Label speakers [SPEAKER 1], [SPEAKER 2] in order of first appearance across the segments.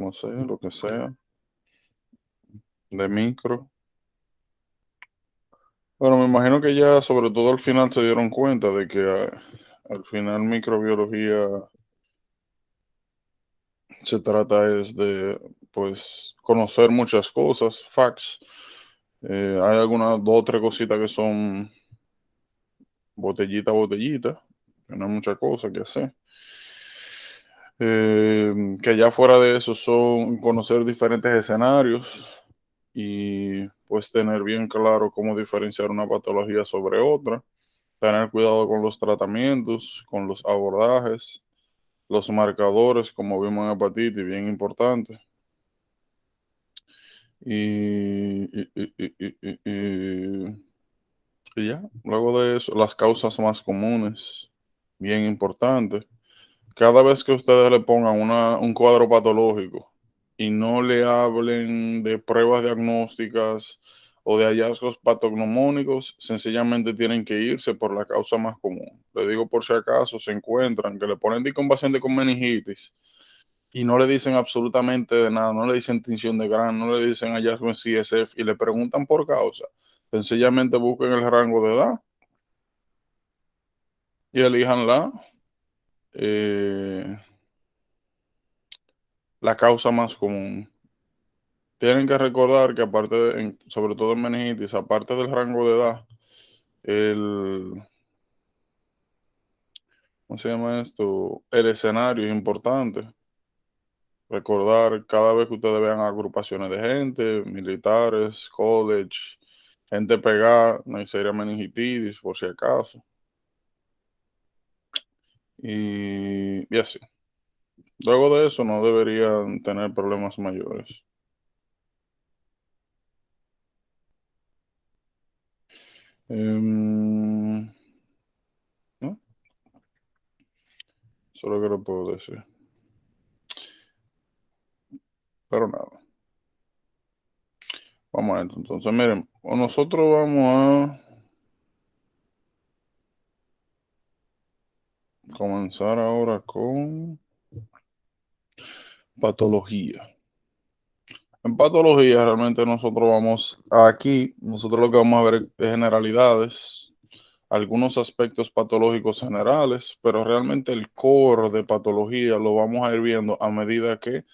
[SPEAKER 1] no sé, lo que sea, de micro. Bueno, me imagino que ya sobre todo al final se dieron cuenta de que al final microbiología se trata es de, pues, conocer muchas cosas, facts. Hay algunas, dos o tres cositas que son botellita a botellita, que no hay mucha cosa que hacer. Que ya fuera de eso son conocer diferentes escenarios y pues tener bien claro cómo diferenciar una patología sobre otra, tener cuidado con los tratamientos, con los abordajes, los marcadores, como vimos en hepatitis, bien importante. Y ya, luego de eso, las causas más comunes, bien importante. Cada vez que ustedes le pongan un cuadro patológico y no le hablen de pruebas diagnósticas o de hallazgos patognomónicos, sencillamente tienen que irse por la causa más común. Le digo por si acaso se encuentran que le ponen dique a un paciente con meningitis y no le dicen absolutamente de nada, no le dicen tinción de grano, no le dicen hallazgo en CSF y le preguntan por causa. Sencillamente busquen el rango de edad y elíjanla. La causa más común. Tienen que recordar que aparte, sobre todo en meningitis, aparte del rango de edad, el, ¿cómo se llama esto? El escenario es importante. Recordar cada vez que ustedes vean agrupaciones de gente, militares, college, gente pegada, no hay seria meningitis, por si acaso. Y así. Luego de eso no deberían tener problemas mayores. Em, ¿No? Eso es lo que le puedo decir. Pero nada. Vamos a esto. Entonces, miren, nosotros vamos a comenzar ahora con patología. En patología, realmente nosotros lo que vamos a ver es generalidades, algunos aspectos patológicos generales, pero realmente el core de patología lo vamos a ir viendo a medida que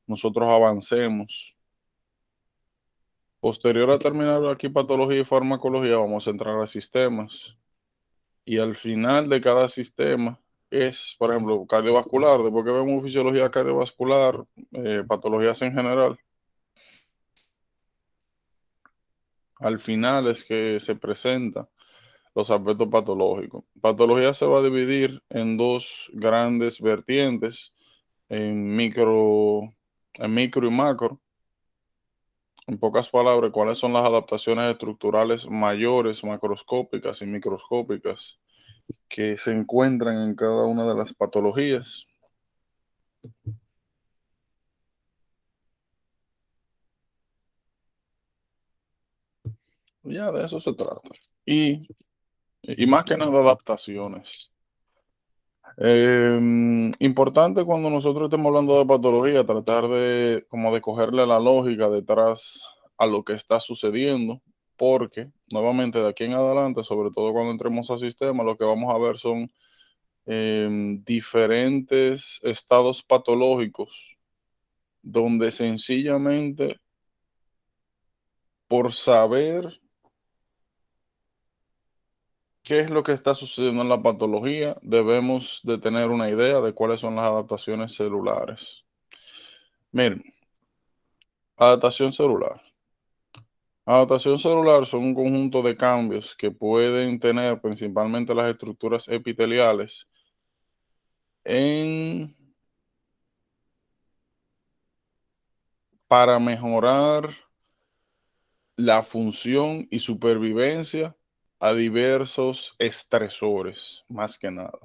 [SPEAKER 1] nosotros avancemos. Posterior a terminar aquí patología y farmacología, vamos a entrar a sistemas. Y al final de cada sistema es, por ejemplo, cardiovascular, después que vemos fisiología cardiovascular, patologías en general, al final es que se presentan los aspectos patológicos. Patología se va a dividir en dos grandes vertientes, en micro y macro. En pocas palabras, cuáles son las adaptaciones estructurales mayores, macroscópicas y microscópicas que se encuentran en cada una de las patologías. Ya de eso se trata. Y, y más que nada adaptaciones. Importante cuando nosotros estemos hablando de patología, tratar de como de cogerle la lógica detrás a lo que está sucediendo, porque nuevamente de aquí en adelante, sobre todo cuando entremos al sistema, lo que vamos a ver son diferentes estados patológicos donde sencillamente por saber qué es lo que está sucediendo en la patología, debemos de tener una idea de cuáles son las adaptaciones celulares. Miren, adaptación celular. Adaptación celular son un conjunto de cambios que pueden tener principalmente las estructuras epiteliales en, para mejorar la función y supervivencia a diversos estresores, más que nada.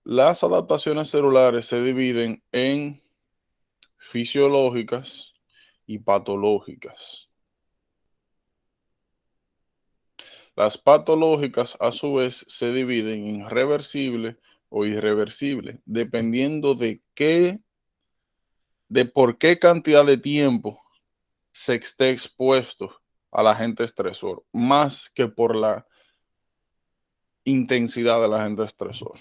[SPEAKER 1] Las adaptaciones celulares se dividen en fisiológicas y patológicas. Las patológicas, a su vez, se dividen en reversible o irreversible, dependiendo de qué de por qué cantidad de tiempo se esté expuesto al agente estresor, más que por la intensidad del agente estresor.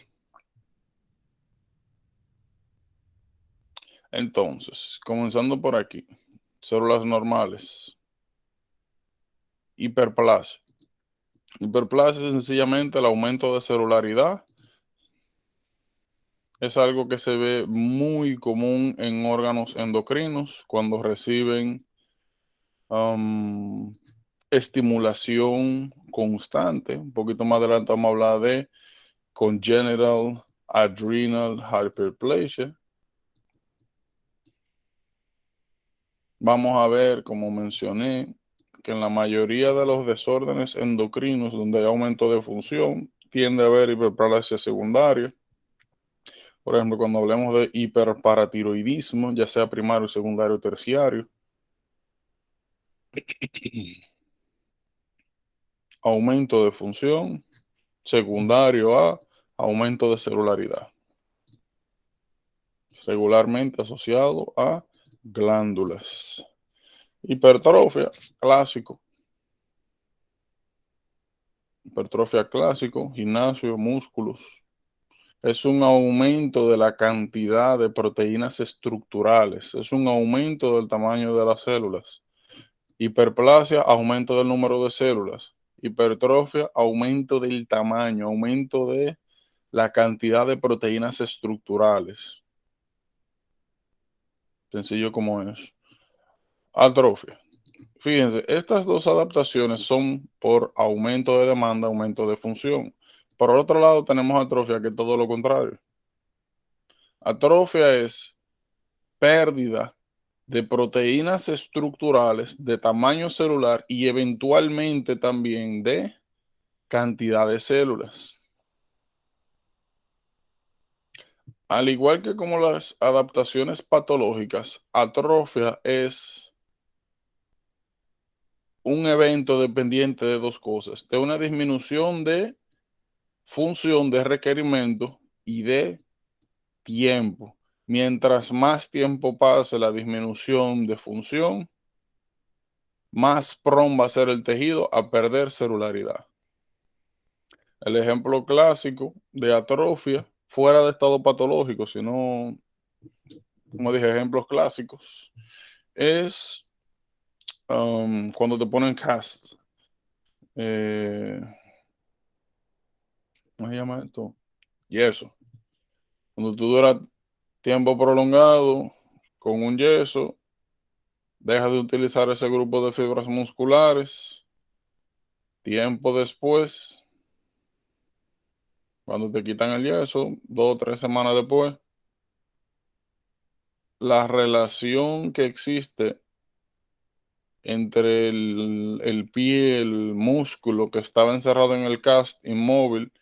[SPEAKER 1] Entonces, comenzando por aquí, células normales, hiperplasia. Hiperplasia es sencillamente el aumento de celularidad. Es algo que se ve muy común en órganos endocrinos cuando reciben um, estimulación constante. Un poquito más adelante vamos a hablar de congenital adrenal hyperplasia. Vamos a ver, como mencioné, que en la mayoría de los desórdenes endocrinos donde hay aumento de función, tiende a haber hiperplasia secundaria. Por ejemplo, cuando hablemos de hiperparatiroidismo, ya sea primario, secundario, terciario, aumento de función, secundario a aumento de celularidad, regularmente asociado a glándulas. Hipertrofia, clásico. Hipertrofia clásico, gimnasio, músculos. Es un aumento de la cantidad de proteínas estructurales, es un aumento del tamaño de las células. Hiperplasia, aumento del número de células. Hipertrofia, aumento del tamaño, aumento de la cantidad de proteínas estructurales. Sencillo como es. Atrofia. Fíjense, estas dos adaptaciones son por aumento de demanda, aumento de función. Por otro lado, tenemos atrofia, que es todo lo contrario. Atrofia es pérdida de proteínas estructurales de tamaño celular y eventualmente también de cantidad de células. Al igual que como las adaptaciones patológicas, atrofia es un evento dependiente de dos cosas, de una disminución de función de requerimiento y de tiempo. Mientras más tiempo pase la disminución de función, más prone va a ser el tejido a perder celularidad. El ejemplo clásico de atrofia, fuera de estado patológico, sino, como dije, ejemplos clásicos, es cuando te ponen cast. Eh, ¿Cómo se llama esto? Yeso. Cuando tú duras tiempo prolongado con un yeso, dejas de utilizar ese grupo de fibras musculares. Tiempo después, cuando te quitan el yeso, 2 o 3 semanas después, la relación que existe entre el pie, el músculo que estaba encerrado en el cast inmóvil,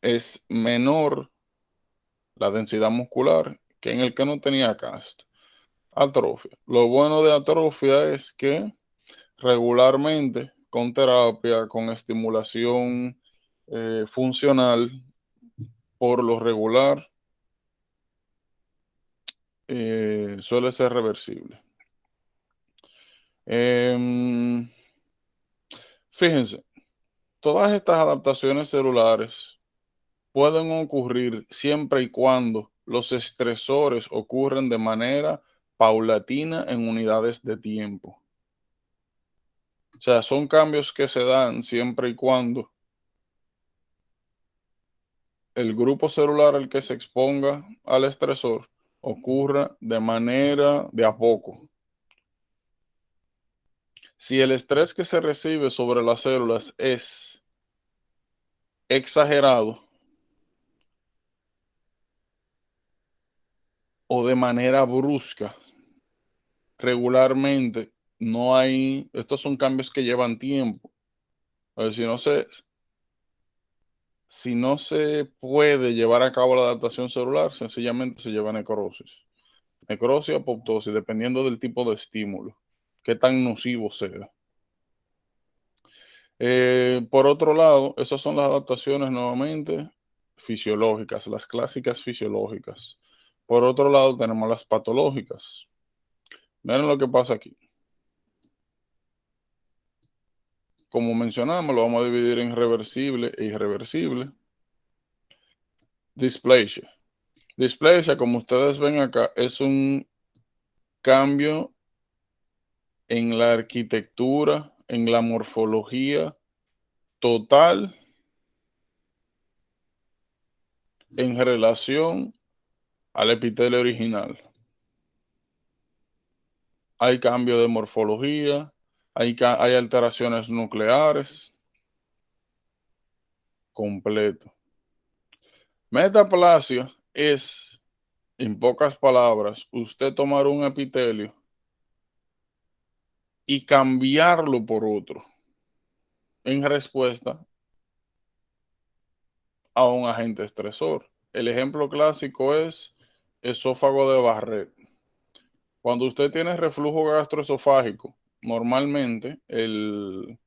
[SPEAKER 1] es menor la densidad muscular que en el que no tenía cast. Atrofia. Lo bueno de atrofia es que regularmente con terapia, con estimulación funcional, por lo regular, suele ser reversible. Fíjense, todas estas adaptaciones celulares pueden ocurrir siempre y cuando los estresores ocurren de manera paulatina en unidades de tiempo. O sea, son cambios que se dan siempre y cuando el grupo celular al que se exponga al estresor ocurra de manera de a poco. Si el estrés que se recibe sobre las células es exagerado o de manera brusca, regularmente no hay, estos son cambios que llevan tiempo. Si no se puede llevar a cabo la adaptación celular, sencillamente se lleva necrosis. Necrosis o apoptosis, dependiendo del tipo de estímulo, qué tan nocivo sea. Por otro lado, esas son las adaptaciones nuevamente fisiológicas, las clásicas fisiológicas. Por otro lado, tenemos las patológicas. Miren lo que pasa aquí. Como mencionamos, lo vamos a dividir en reversible e irreversible. Displasia. Displasia, como ustedes ven acá, es un cambio en la arquitectura, en la morfología total en relación al epitelio original. Hay cambio de morfología, hay alteraciones nucleares, completo. Metaplasia es, en pocas palabras, usted tomar un epitelio y cambiarlo por otro en respuesta a un agente estresor. El ejemplo clásico es esófago de Barrett. Cuando usted tiene reflujo gastroesofágico, normalmente el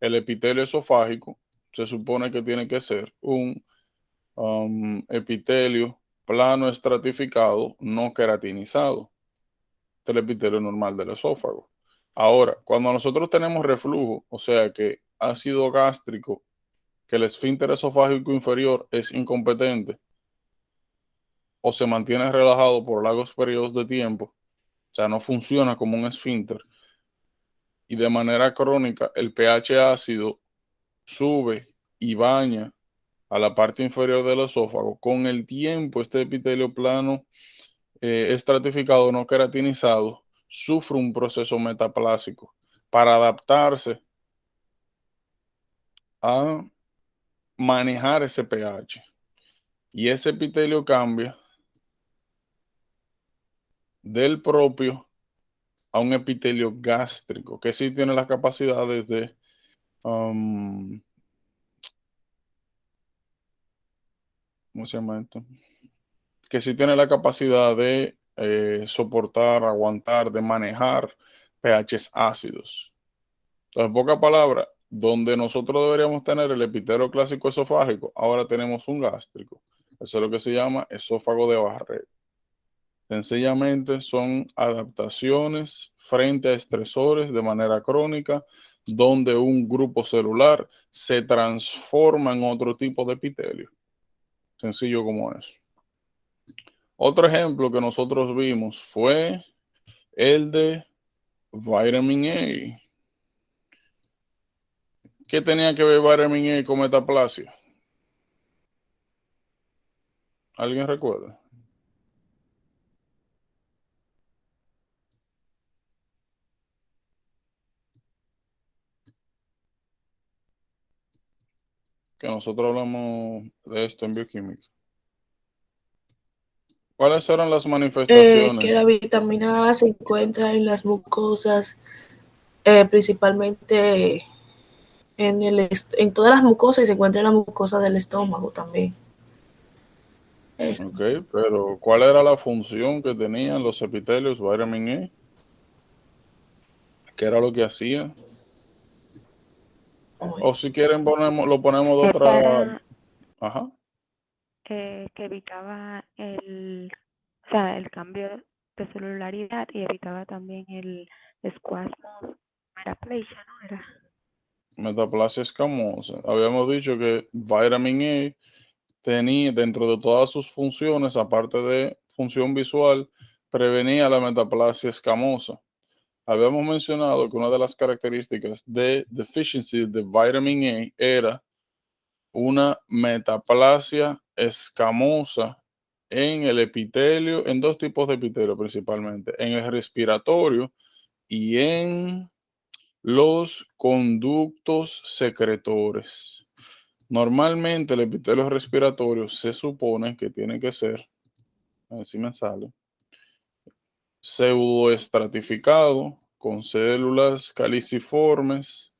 [SPEAKER 1] epitelio esofágico se supone que tiene que ser un epitelio plano estratificado, no queratinizado. Este es el epitelio normal del esófago. Ahora, cuando nosotros tenemos reflujo, o sea que ácido gástrico, que el esfínter esofágico inferior es incompetente o se mantiene relajado por largos periodos de tiempo, o sea, no funciona como un esfínter, y de manera crónica el pH ácido sube y baña a la parte inferior del esófago, con el tiempo este epitelio plano estratificado no queratinizado sufre un proceso metaplásico para adaptarse a manejar ese pH. Y ese epitelio cambia del propio a un epitelio gástrico, que sí tiene las capacidades de, ¿cómo se llama esto? Que sí tiene la capacidad de soportar, aguantar, de manejar pHs ácidos. Entonces, en pocas palabras, donde nosotros deberíamos tener el epitelio clásico esofágico, ahora tenemos un gástrico. Eso es lo que se llama esófago de Barrett. Sencillamente son adaptaciones frente a estresores de manera crónica, donde un grupo celular se transforma en otro tipo de epitelio. Sencillo como eso. Otro ejemplo que nosotros vimos fue el de vitamin A. ¿Qué tenía que ver vitamin A con metaplasia? ¿Alguien recuerda? Que nosotros hablamos de esto en bioquímica. ¿Cuáles eran las
[SPEAKER 2] Que
[SPEAKER 1] manifestaciones?
[SPEAKER 2] la vitamina A se encuentra en las mucosas, principalmente en todas las mucosas y se encuentra en la mucosa del estómago también. Eso.
[SPEAKER 1] Ok, pero ¿cuál era la función que tenían los epitelios vitamin A? ¿Qué era lo que hacía? O si quieren lo ponemos de otra.
[SPEAKER 3] Para
[SPEAKER 1] Ajá.
[SPEAKER 3] que evitaba o sea, el cambio de celularidad y evitaba también el espasmo metaplasia, ¿no? Era.
[SPEAKER 1] Metaplasia escamosa. Habíamos dicho que vitamin A tenía dentro de todas sus funciones, aparte de función visual, prevenía la metaplasia escamosa. Habíamos mencionado que una de las características de deficiency de vitamin A era una metaplasia escamosa en el epitelio, en dos tipos de epitelio principalmente, en el respiratorio y en los conductos secretores. Normalmente el epitelio respiratorio se supone que tiene que ser, a ver si me sale, pseudoestratificado con células caliciformes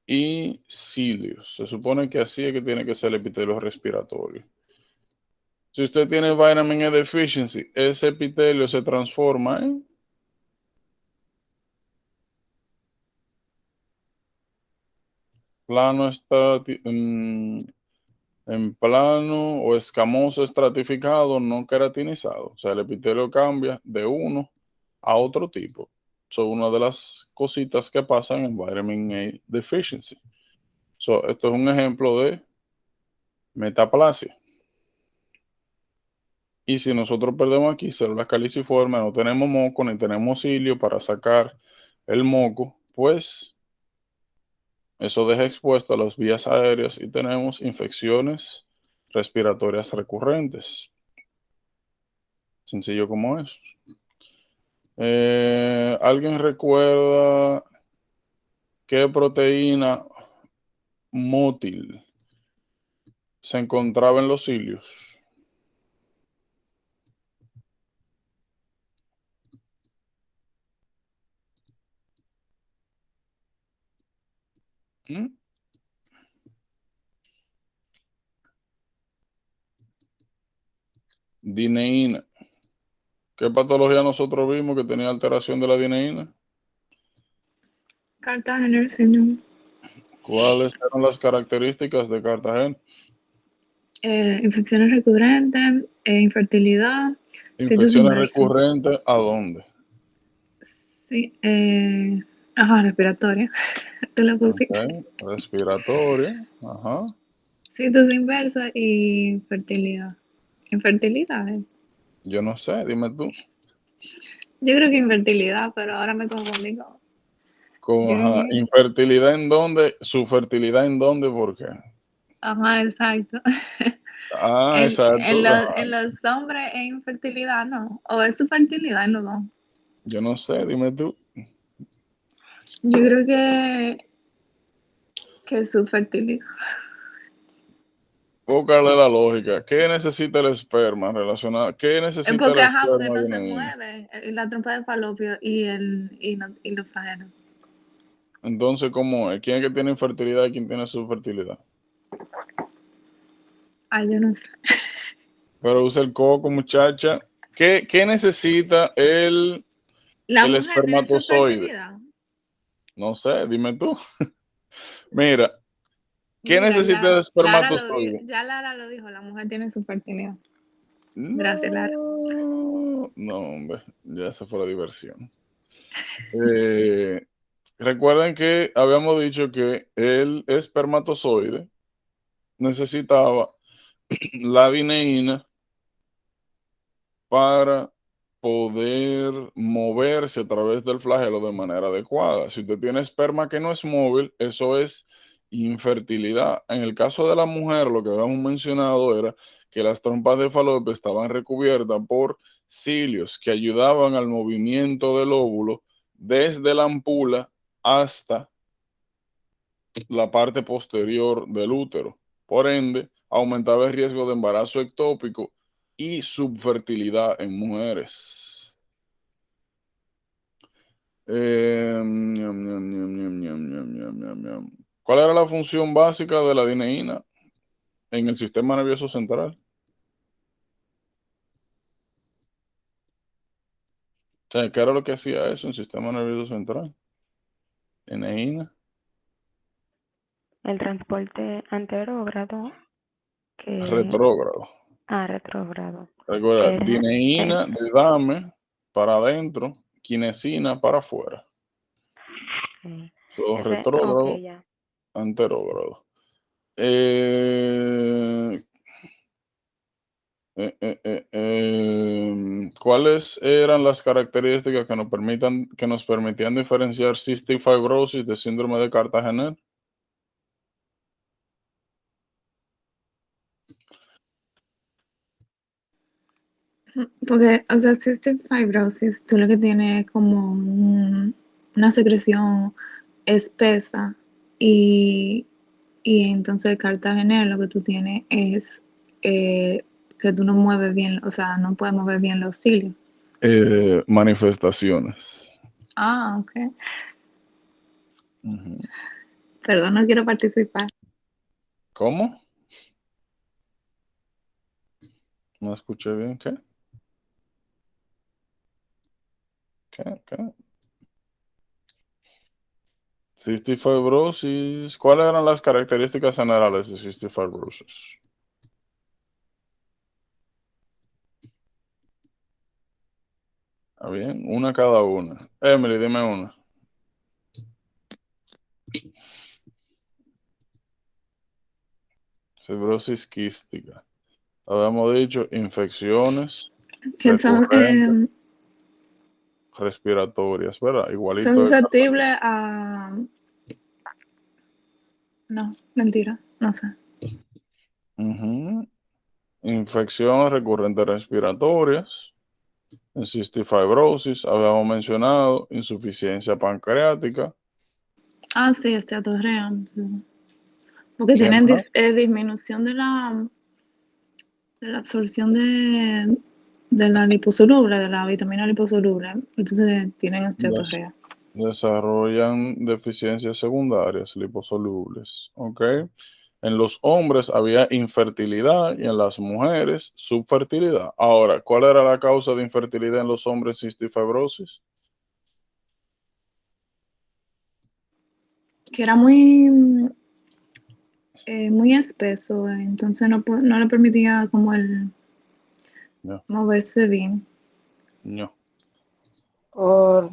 [SPEAKER 1] y cilios. Se supone que así es que tiene que ser el epitelio respiratorio. Si usted tiene vitamin A deficiency, ese epitelio se transforma en plano en plano o escamoso estratificado no queratinizado. O sea, el epitelio cambia de uno a otro tipo. Son una de las cositas que pasan en vitamin A deficiency. Esto es un ejemplo de metaplasia. Y si nosotros perdemos aquí células caliciformes, no tenemos moco ni tenemos cilio para sacar el moco, pues eso deja expuesto a las vías aéreas y tenemos infecciones respiratorias recurrentes. Sencillo como es. ¿Alguien recuerda qué proteína mótil se encontraba en los cilios? ¿Mm? Dineína. ¿Qué patología nosotros vimos que tenía alteración de la dineína?
[SPEAKER 4] Cartagena, señor.
[SPEAKER 1] ¿Cuáles eran las características de Cartagena?
[SPEAKER 4] Infecciones recurrentes, infertilidad, citos
[SPEAKER 1] Infecciones
[SPEAKER 4] inversos.
[SPEAKER 1] recurrentes, ¿a dónde?
[SPEAKER 4] Sí, respiratoria. Te lo pusiste.
[SPEAKER 1] Okay. Respiratoria, ajá.
[SPEAKER 4] Citos inversa y fertilidad. Infertilidad.
[SPEAKER 1] Yo no sé, dime tú.
[SPEAKER 4] Yo creo que infertilidad, pero ahora me confundí yo creo
[SPEAKER 1] Ajá.
[SPEAKER 4] que.
[SPEAKER 1] ¿Infertilidad en dónde? ¿Su fertilidad en dónde? ¿Por qué?
[SPEAKER 4] Ajá, exacto.
[SPEAKER 1] Ah, exacto.
[SPEAKER 4] En los hombres es infertilidad, ¿no? O es su fertilidad en los dos.
[SPEAKER 1] Yo no sé, dime tú.
[SPEAKER 4] Yo creo que es su fertilidad.
[SPEAKER 1] Búscale la lógica. ¿Qué necesita el esperma relacionado? ¿Qué necesita el
[SPEAKER 4] Porque
[SPEAKER 1] esperma
[SPEAKER 4] no
[SPEAKER 1] de
[SPEAKER 4] se
[SPEAKER 1] Dineína?
[SPEAKER 4] mueven la trompa de falopio y los fajeros.
[SPEAKER 1] Entonces, ¿cómo es? ¿Quién es que tiene infertilidad y quién tiene su fertilidad?
[SPEAKER 4] Ay, yo no sé.
[SPEAKER 1] Pero usa el coco, muchacha. ¿Qué necesita
[SPEAKER 4] La
[SPEAKER 1] el
[SPEAKER 4] mujer tiene su
[SPEAKER 1] espermatozoide?
[SPEAKER 4] fertilidad.
[SPEAKER 1] No sé, dime tú. Mira, ¿qué
[SPEAKER 4] Mira,
[SPEAKER 1] necesita el espermatozoide?
[SPEAKER 4] ya Lara lo dijo, la mujer tiene su fertilidad. Gracias, Lara.
[SPEAKER 1] No, no, hombre, ya se fue la diversión. Recuerden que habíamos dicho que el espermatozoide necesitaba la dineína para poder moverse a través del flagelo de manera adecuada. Si usted tiene esperma que no es móvil, eso es infertilidad. En el caso de la mujer, lo que habíamos mencionado era que las trompas de falopio estaban recubiertas por cilios que ayudaban al movimiento del óvulo desde la ampula hasta la parte posterior del útero. Por ende, aumentaba el riesgo de embarazo ectópico y subfertilidad en mujeres. ¿Cuál era la función básica de la dineína en el sistema nervioso central? O sea, ¿qué era lo que hacía eso en el sistema nervioso central? Dineína.
[SPEAKER 3] El transporte anterógrado que
[SPEAKER 1] Retrógrado.
[SPEAKER 3] retrógrado.
[SPEAKER 1] Recuerda,
[SPEAKER 3] Que
[SPEAKER 1] dineína de dame para adentro, quinesina para afuera. Son
[SPEAKER 3] ok,
[SPEAKER 1] retrógrado,
[SPEAKER 3] ya.
[SPEAKER 1] anterógrado. ¿Cuáles eran las características que nos permitían diferenciar cystic fibrosis de síndrome de Cartagena?
[SPEAKER 4] Porque, o sea, cystic fibrosis, tú lo que tienes es como una secreción espesa y, y entonces el Cartagena lo que tú tienes es que tú no mueves bien, o sea, no puedes mover bien los cilios.
[SPEAKER 1] Manifestaciones.
[SPEAKER 4] Ah, ok.
[SPEAKER 1] Ujú.
[SPEAKER 4] Perdón, no quiero participar.
[SPEAKER 1] ¿Cómo? No escuché bien. ¿Qué? ¿Qué? Cystic fibrosis. ¿Cuáles eran las características generales de cystic fibrosis? Está bien, una cada una. Emily, dime una. Fibrosis quística. Habíamos dicho infecciones
[SPEAKER 4] Que son,
[SPEAKER 1] recurrentes respiratorias, ¿verdad?
[SPEAKER 4] son
[SPEAKER 1] Igualito de
[SPEAKER 4] susceptibles a... No, mentira, no sé.
[SPEAKER 1] Ujú. Infecciones recurrentes respiratorias, cystic fibrosis, habíamos mencionado, insuficiencia pancreática.
[SPEAKER 4] Ah, sí, esteatorrea. Porque
[SPEAKER 1] ¿Qué
[SPEAKER 4] tienen
[SPEAKER 1] más?
[SPEAKER 4] disminución de la absorción de la liposoluble, de la vitamina liposoluble. Entonces tienen
[SPEAKER 1] Des-
[SPEAKER 4] esteatorrea.
[SPEAKER 1] desarrollan deficiencias secundarias liposolubles, ¿ok? En los hombres había infertilidad y en las mujeres subfertilidad. Ahora, ¿cuál era la causa de infertilidad en los hombres cystic fibrosis?
[SPEAKER 4] Que era muy, muy espeso, entonces no le permitía como el
[SPEAKER 1] No,
[SPEAKER 4] moverse bien.
[SPEAKER 1] no.
[SPEAKER 5] Por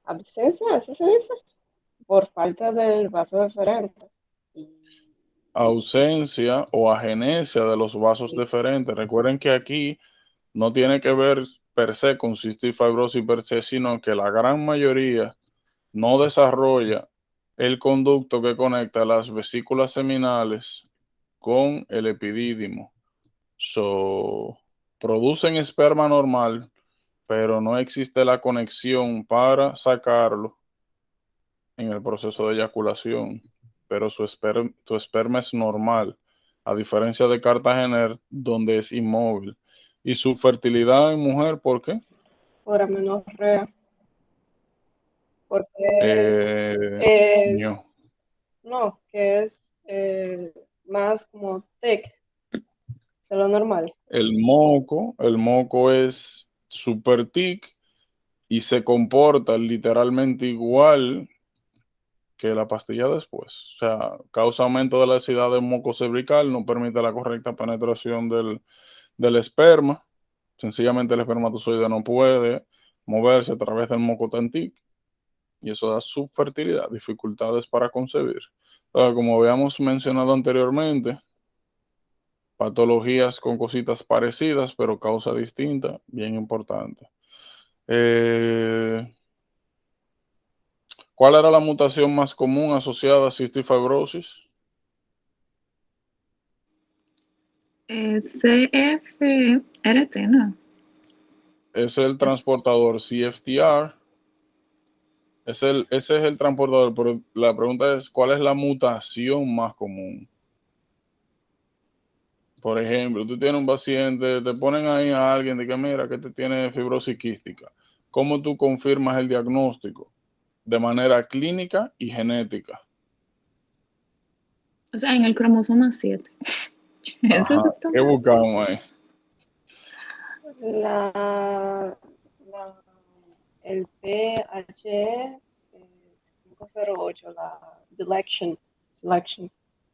[SPEAKER 5] absceso, ¿eso se dice? Por falta del vaso deferente. Y,
[SPEAKER 1] Ausencia o agenesia de los vasos deferentes. Recuerden que aquí no tiene que ver per se con cystic fibrosis per se, sino que la gran mayoría no desarrolla el conducto que conecta las vesículas seminales con el epidídimo. So, producen esperma normal, pero no existe la conexión para sacarlo en el proceso de eyaculación, pero tu esperma es normal, a diferencia de Cartagener, donde es inmóvil. Y su fertilidad en mujer, ¿por qué?
[SPEAKER 5] por amenorrea. Porque
[SPEAKER 1] No.
[SPEAKER 5] no, que es más como thick de lo normal.
[SPEAKER 1] El moco es super tic y se comporta literalmente igual que la pastilla después. O sea, causa aumento de la densidad del moco cervical, no permite la correcta penetración del esperma. Sencillamente el espermatozoide no puede moverse a través del moco tan tic y eso da subfertilidad, dificultades para concebir. Entonces, como habíamos mencionado anteriormente, patologías con cositas parecidas, pero causa distinta, bien importante. ¿Cuál era la mutación más común asociada a cystic fibrosis?
[SPEAKER 4] CFRT, ¿no?
[SPEAKER 1] Es el transportador CFTR. Ese es el transportador, pero la pregunta es, ¿cuál es la mutación más común? Por ejemplo, tú tienes un paciente, te ponen ahí a alguien de que mira que te tiene fibrosis quística. ¿Cómo tú confirmas el diagnóstico? De manera clínica y genética.
[SPEAKER 4] O sea, en el cromosoma 7. Eso
[SPEAKER 1] Ajá,
[SPEAKER 4] que está
[SPEAKER 1] ¿qué
[SPEAKER 4] mal.
[SPEAKER 1] buscamos ahí?
[SPEAKER 5] La, el PHE 508, la selection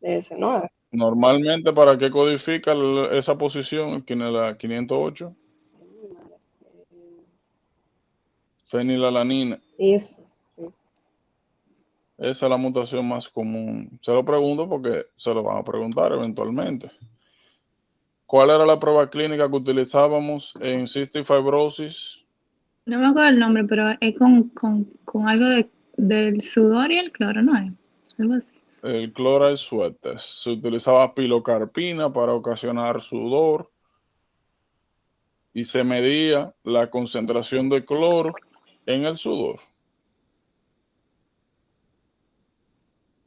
[SPEAKER 5] de ese, ¿no?
[SPEAKER 1] Normalmente, ¿para qué codifica esa posición? La 508, fenilalanina.
[SPEAKER 5] Eso, sí.
[SPEAKER 1] Esa es la mutación más común. Se lo pregunto porque se lo van a preguntar eventualmente. ¿Cuál era la prueba clínica que utilizábamos en cystic fibrosis?
[SPEAKER 4] No me acuerdo el nombre, pero es con algo del sudor y el cloro, ¿no es? Algo así.
[SPEAKER 1] El chloride sweat test. Se utilizaba pilocarpina para ocasionar sudor y se medía la concentración de cloro en el sudor,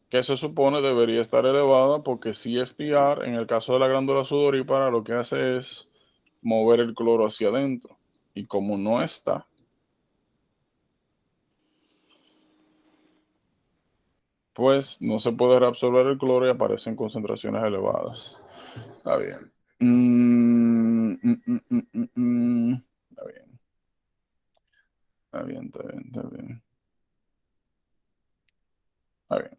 [SPEAKER 1] que se supone debería estar elevada porque CFTR, en el caso de la glándula sudorípara, lo que hace es mover el cloro hacia adentro. Y como no está, pues no se puede reabsorber el cloro y aparecen concentraciones elevadas. Está bien. Está bien. Está bien, está bien, está bien. Está bien.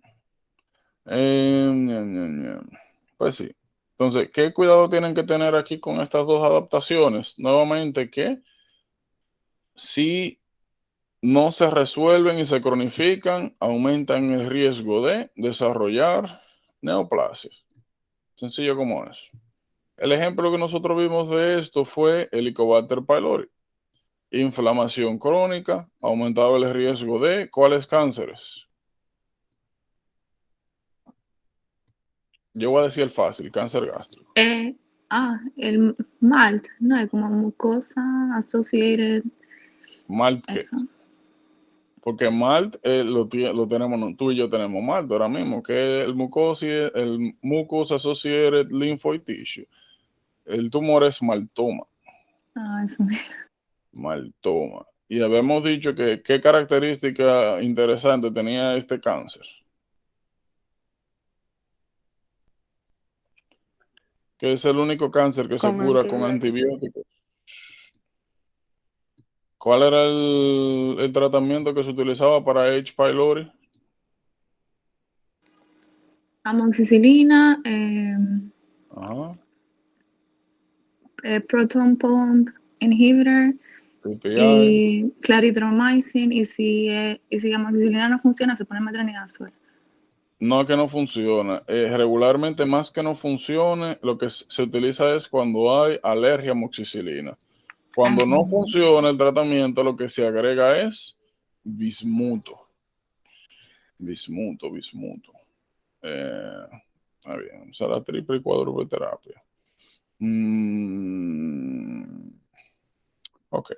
[SPEAKER 1] Pues sí. Entonces, ¿qué cuidado tienen que tener aquí con estas dos adaptaciones? Nuevamente, que si no se resuelven y se cronifican, aumentan el riesgo de desarrollar neoplasias. Sencillo como eso. El ejemplo que nosotros vimos de esto fue Helicobacter pylori. Inflamación crónica, aumentaba el riesgo de ¿cuáles cánceres? Yo voy a decir el fácil, cáncer gástrico.
[SPEAKER 4] El MALT, no es como mucosa associated,
[SPEAKER 1] ¿Malt qué?
[SPEAKER 4] eso.
[SPEAKER 1] Porque MALT lo tenemos, tú y yo tenemos MALT ahora mismo, que es el Mucus Associated Lymphoid Tissue. El tumor es maltoma.
[SPEAKER 4] Eso.
[SPEAKER 1] Maltoma. Y habíamos dicho que qué característica interesante tenía este cáncer. Que es el único cáncer que se
[SPEAKER 3] Con
[SPEAKER 1] cura con
[SPEAKER 3] antibióticos.
[SPEAKER 1] antibióticos. ¿Cuál era el tratamiento que se utilizaba para H. pylori?
[SPEAKER 4] Amoxicilina,
[SPEAKER 1] Ajá.
[SPEAKER 4] proton pump inhibitor
[SPEAKER 1] PPI.
[SPEAKER 4] y clarithromycin. Y si amoxicilina no funciona, se pone metronidazol.
[SPEAKER 1] No que no funciona. Regularmente, más que no funcione, lo que se utiliza es cuando hay alergia a amoxicilina. Cuando no funciona el tratamiento, lo que se agrega es bismuto. Bismuto. Está bien, o sea, la triple y cuádruple terapia. Ok.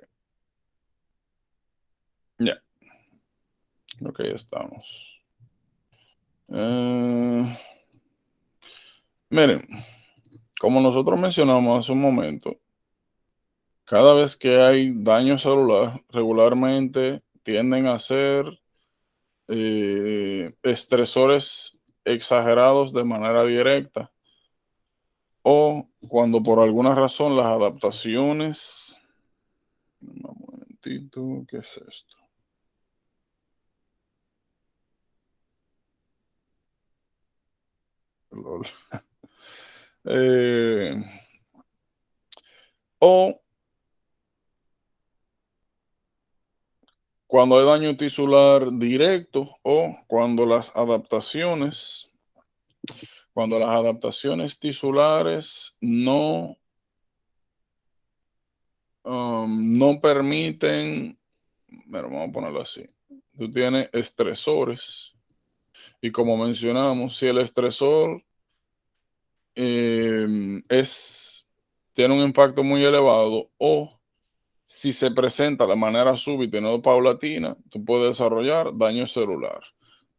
[SPEAKER 1] Ya. Ok, estamos. Miren, como nosotros mencionamos hace un momento, cada vez que hay daño celular, regularmente tienden a ser estresores exagerados de manera directa o cuando por alguna razón las adaptaciones... Un momentito, ¿qué es esto? LOL. O cuando hay daño tisular directo o cuando las adaptaciones tisulares no permiten, bueno, vamos a ponerlo así, tú tienes estresores y como mencionamos, si el estresor tiene un impacto muy elevado o si se presenta de manera súbita y no paulatina, tú puedes desarrollar daño celular.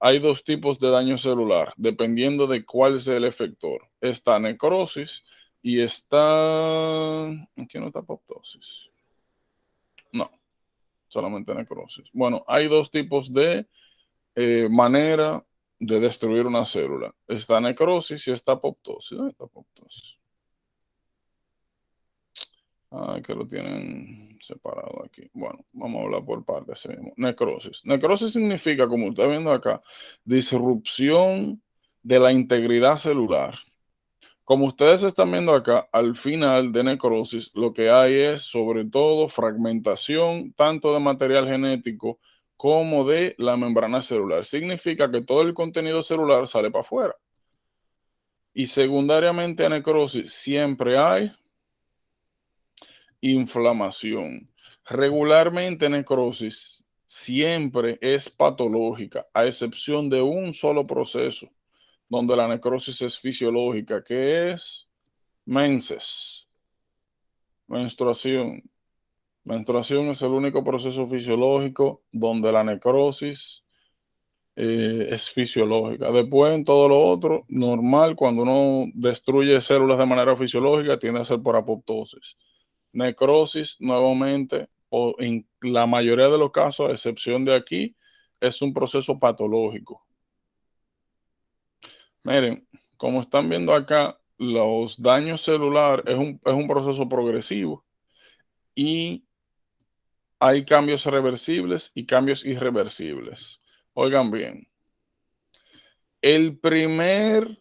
[SPEAKER 1] Hay dos tipos de daño celular, dependiendo de cuál sea el efector. Está necrosis y está... ¿Aquí no está apoptosis? No, solamente necrosis. Bueno, hay dos tipos de manera de destruir una célula. Está necrosis y está apoptosis. ¿Dónde está apoptosis? Ay, que lo tienen separado aquí. Bueno, vamos a hablar por partes. Necrosis. Necrosis significa, como está viendo acá, disrupción de la integridad celular. Como ustedes están viendo acá, al final de necrosis, lo que hay es sobre todo fragmentación tanto de material genético como de la membrana celular. Significa que todo el contenido celular sale para afuera. Y secundariamente a necrosis siempre hay inflamación. Regularmente necrosis siempre es patológica, a excepción de un solo proceso, donde la necrosis es fisiológica, que es menses, menstruación. Menstruación es el único proceso fisiológico donde la necrosis es fisiológica. Después, en todo lo otro, normal, cuando uno destruye células de manera fisiológica, tiende a ser por apoptosis. Necrosis, nuevamente, o en la mayoría de los casos, a excepción de aquí, es un proceso patológico. Miren, como están viendo acá, los daños celulares es un proceso progresivo y hay cambios reversibles y cambios irreversibles. Oigan bien, el primer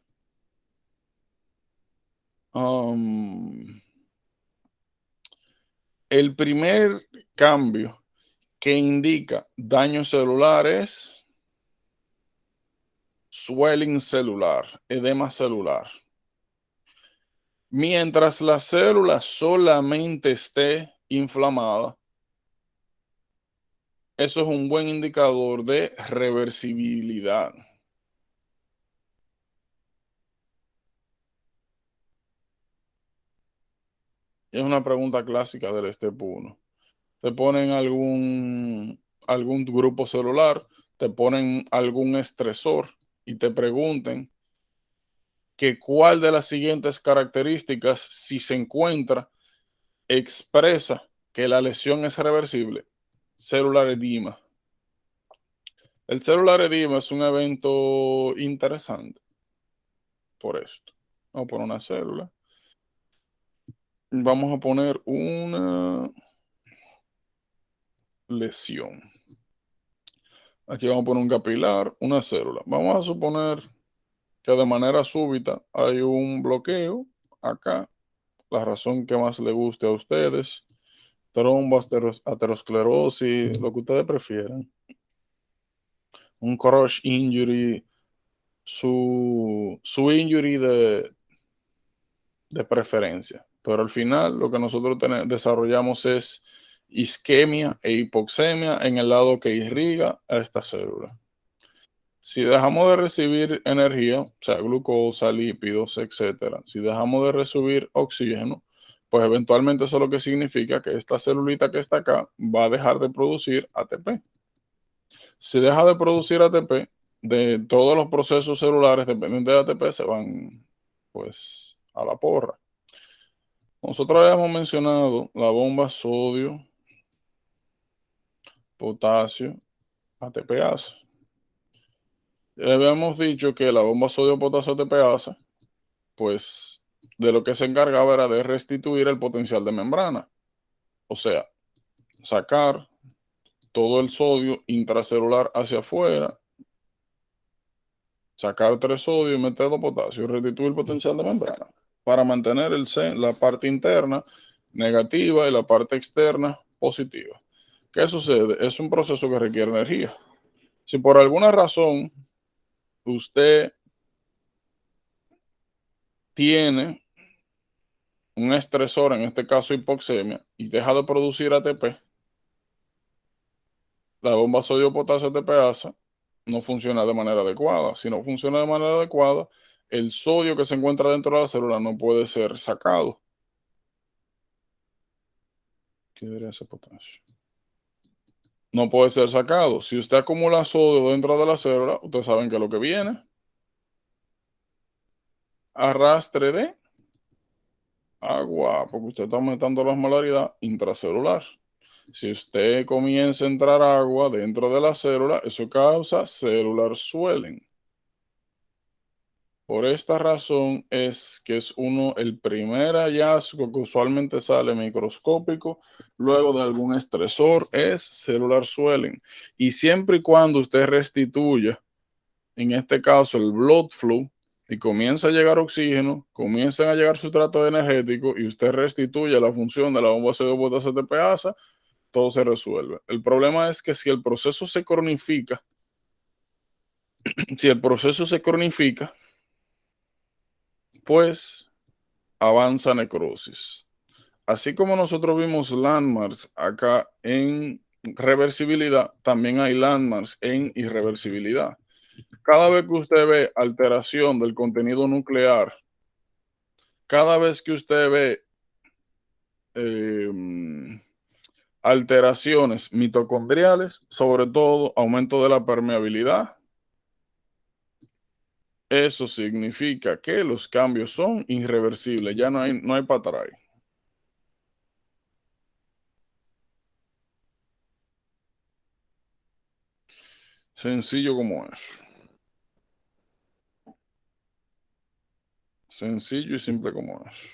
[SPEAKER 1] cambio que indica daño celular es swelling celular, edema celular. Mientras la célula solamente esté inflamada, eso es un buen indicador de reversibilidad. Es una pregunta clásica del Step 1. Te ponen algún grupo celular, te ponen algún estresor y te pregunten que cuál de las siguientes características, si se encuentra, expresa que la lesión es reversible. Celular edema. El celular edema es un evento interesante por esto. Vamos a poner una célula. Vamos a poner una lesión. Aquí vamos a poner un capilar, una célula. Vamos a suponer que de manera súbita hay un bloqueo acá, la razón que más le guste a ustedes, trombo, aterosclerosis, lo que ustedes prefieran, un crush injury, su injury de preferencia. Pero al final lo que nosotros desarrollamos es isquemia e hipoxemia en el lado que irriga a esta célula. Si dejamos de recibir energía, o sea, glucosa, lípidos, etcétera, si dejamos de recibir oxígeno, pues eventualmente eso lo que significa que esta celulita que está acá va a dejar de producir ATP. Si deja de producir ATP, de todos los procesos celulares dependientes de ATP se van, pues, a la porra. Nosotros habíamos mencionado la bomba sodio, potasio, ATPasa. Habíamos dicho que la bomba sodio, potasio, ATPasa, pues de lo que se encargaba era de restituir el potencial de membrana. O sea, sacar todo el sodio intracelular hacia afuera, sacar 3 sodio y meter 2 potasio y restituir el potencial de membrana para mantener la parte interna negativa y la parte externa positiva. ¿Qué sucede? Es un proceso que requiere energía. Si por alguna razón usted tiene un estresor, en este caso hipoxemia, y deja de producir ATP, la bomba sodio-potasio ATPasa no funciona de manera adecuada. Si no funciona de manera adecuada, el sodio que se encuentra dentro de la célula no puede ser sacado. ¿Qué debería ser potasio? No puede ser sacado. Si usted acumula sodio dentro de la célula, ustedes saben que lo que viene, arrastre de agua, porque usted está aumentando la osmolaridad intracelular. Si usted comienza a entrar agua dentro de la célula, eso causa cellular swelling. Por esta razón es que es el primer hallazgo que usualmente sale microscópico luego de algún estresor es cellular swelling. Y siempre y cuando usted restituya, en este caso el blood flow, y comienza a llegar oxígeno, comienzan a llegar sustratos energéticos y usted restituye la función de la bomba sodio-potasio ATPasa, todo se resuelve. El problema es que si el proceso se cronifica, pues avanza necrosis. Así como nosotros vimos landmarks acá en reversibilidad, también hay landmarks en irreversibilidad. Cada vez que usted ve alteración del contenido nuclear, cada vez que usted ve alteraciones mitocondriales, sobre todo aumento de la permeabilidad, eso significa que los cambios son irreversibles, ya no hay para atrás. Sencillo como eso. Sencillo y simple como eso.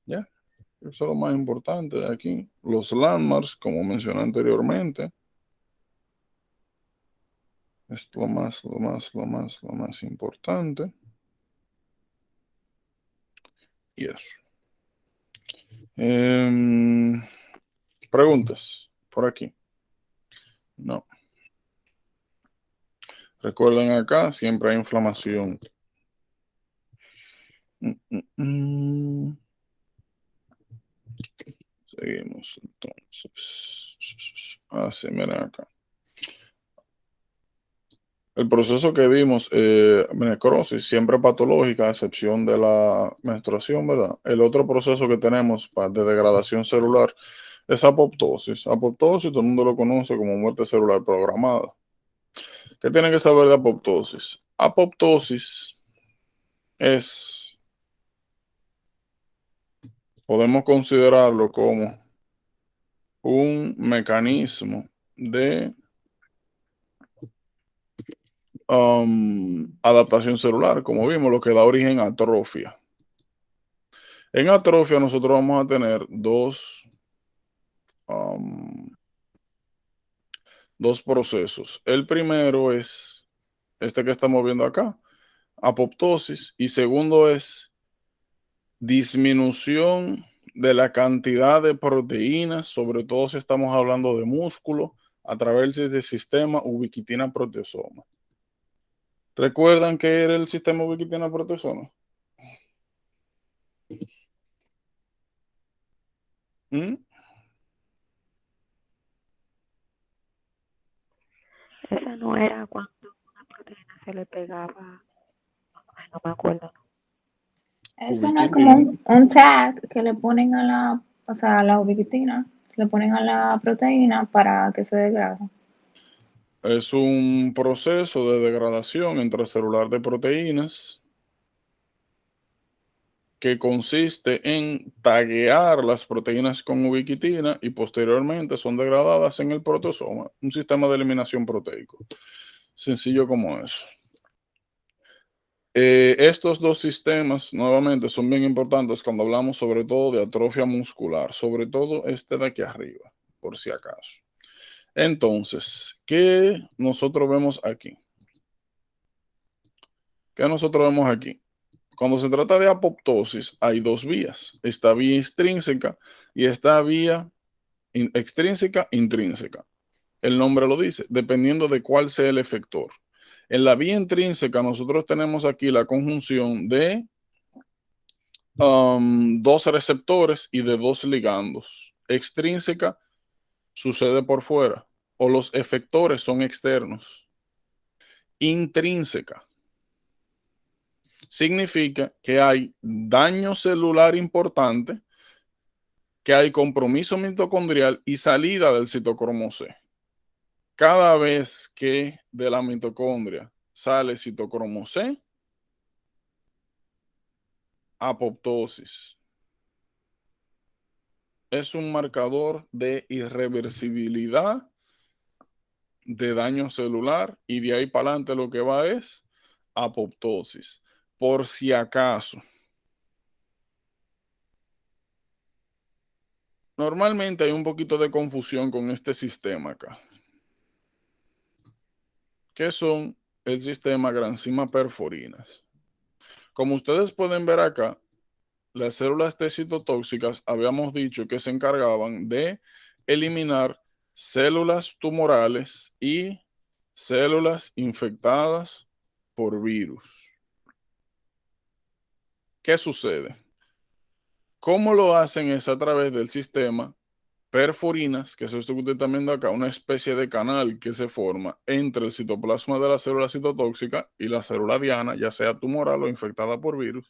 [SPEAKER 1] Ya, eso es lo más importante de aquí. Los landmarks, como mencioné anteriormente. Es lo más importante. Y eso. Preguntas por aquí. No. Recuerden acá, siempre hay inflamación. Seguimos entonces. Así, miren acá. El proceso que vimos, necrosis, siempre patológica, a excepción de la menstruación, ¿verdad? El otro proceso que tenemos de degradación celular es apoptosis. Apoptosis, todo el mundo lo conoce como muerte celular programada. ¿Qué tienen que saber de apoptosis? Apoptosis podemos considerarlo como un mecanismo de adaptación celular, como vimos, lo que da origen a atrofia. En atrofia nosotros vamos a tener dos procesos. El primero es este que estamos viendo acá, apoptosis, y segundo es disminución de la cantidad de proteínas, sobre todo si estamos hablando de músculo, a través del sistema ubiquitina proteasoma. ¿Recuerdan qué era el sistema ubiquitina proteasoma?
[SPEAKER 3] Esa no era cuando una proteína se le pegaba, ay, no me acuerdo.
[SPEAKER 4] Eso no es como un tag que le ponen a la ubiquitina, le ponen a la proteína para que se degrade.
[SPEAKER 1] Es un proceso de degradación intracelular de proteínas que consiste en taguear las proteínas con ubiquitina y posteriormente son degradadas en el proteasoma, un sistema de eliminación proteico. Sencillo como eso. Estos dos sistemas, nuevamente, son bien importantes cuando hablamos sobre todo de atrofia muscular, sobre todo este de aquí arriba, por si acaso. Entonces, ¿qué nosotros vemos aquí? ¿Qué nosotros vemos aquí? Cuando se trata de apoptosis, hay dos vías. Esta vía extrínseca y esta vía extrínseca, intrínseca. El nombre lo dice, dependiendo de cuál sea el efector. En la vía intrínseca, nosotros tenemos aquí la conjunción de dos receptores y de dos ligandos. Extrínseca sucede por fuera o los efectores son externos. Intrínseca significa que hay daño celular importante, que hay compromiso mitocondrial y salida del citocromo C. Cada vez que de la mitocondria sale citocromo C, apoptosis. Es un marcador de irreversibilidad de daño celular y de ahí para adelante lo que va es apoptosis. Por si acaso. Normalmente hay un poquito de confusión con este sistema acá. ¿Qué son el sistema granzima perforinas? Como ustedes pueden ver acá, las células T citotóxicas habíamos dicho que se encargaban de eliminar células tumorales y células infectadas por virus. ¿Qué sucede? ¿Cómo lo hacen? Es a través del sistema perforinas, que es esto que usted está viendo acá, una especie de canal que se forma entre el citoplasma de la célula citotóxica y la célula diana, ya sea tumoral o infectada por virus,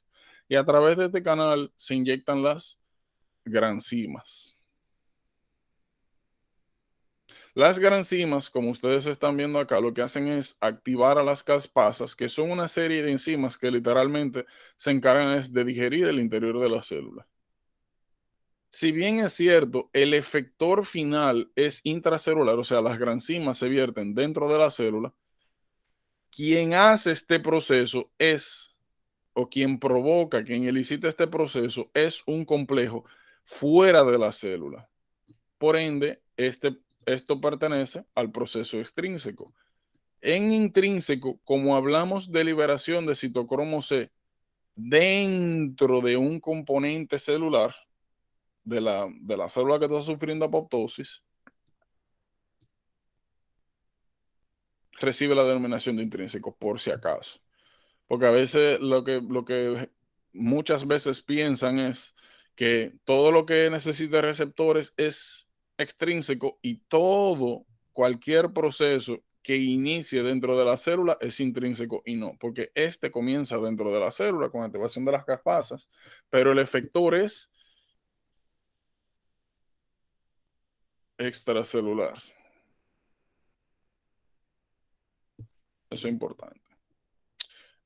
[SPEAKER 1] y a través de este canal se inyectan las granzimas. Las granzimas, como ustedes están viendo acá, lo que hacen es activar a las caspasas, que son una serie de enzimas que literalmente se encargan de digerir el interior de la célula. Si bien es cierto, el efector final es intracelular, o sea, las granzimas se vierten dentro de la célula, quien hace este proceso o quien provoca, quien elicita este proceso, es un complejo fuera de la célula. Por ende, esto pertenece al proceso extrínseco. en intrínseco, como hablamos de liberación de citocromo C dentro de un componente celular de la célula que está sufriendo apoptosis, recibe la denominación de intrínseco, por si acaso. Porque a veces lo que muchas veces piensan es que todo lo que necesita receptores es extrínseco y cualquier proceso que inicie dentro de la célula es intrínseco, y no, porque este comienza dentro de la célula con activación de las caspasas, pero el efector es extracelular. Eso es importante.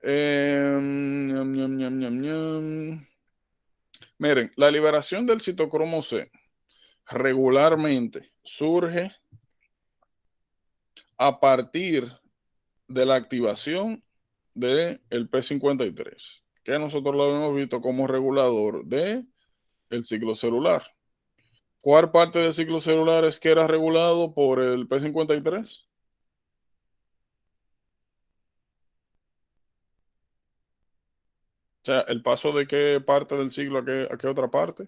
[SPEAKER 1] Ñam, ñam, ñam, ñam, ñam. Miren, la liberación del citocromo C regularmente surge a partir de la activación del P53, que nosotros lo hemos visto como regulador del ciclo celular. ¿Cuál parte del ciclo celular es que era regulado por el P53? O sea, el paso de qué parte del ciclo a qué otra parte,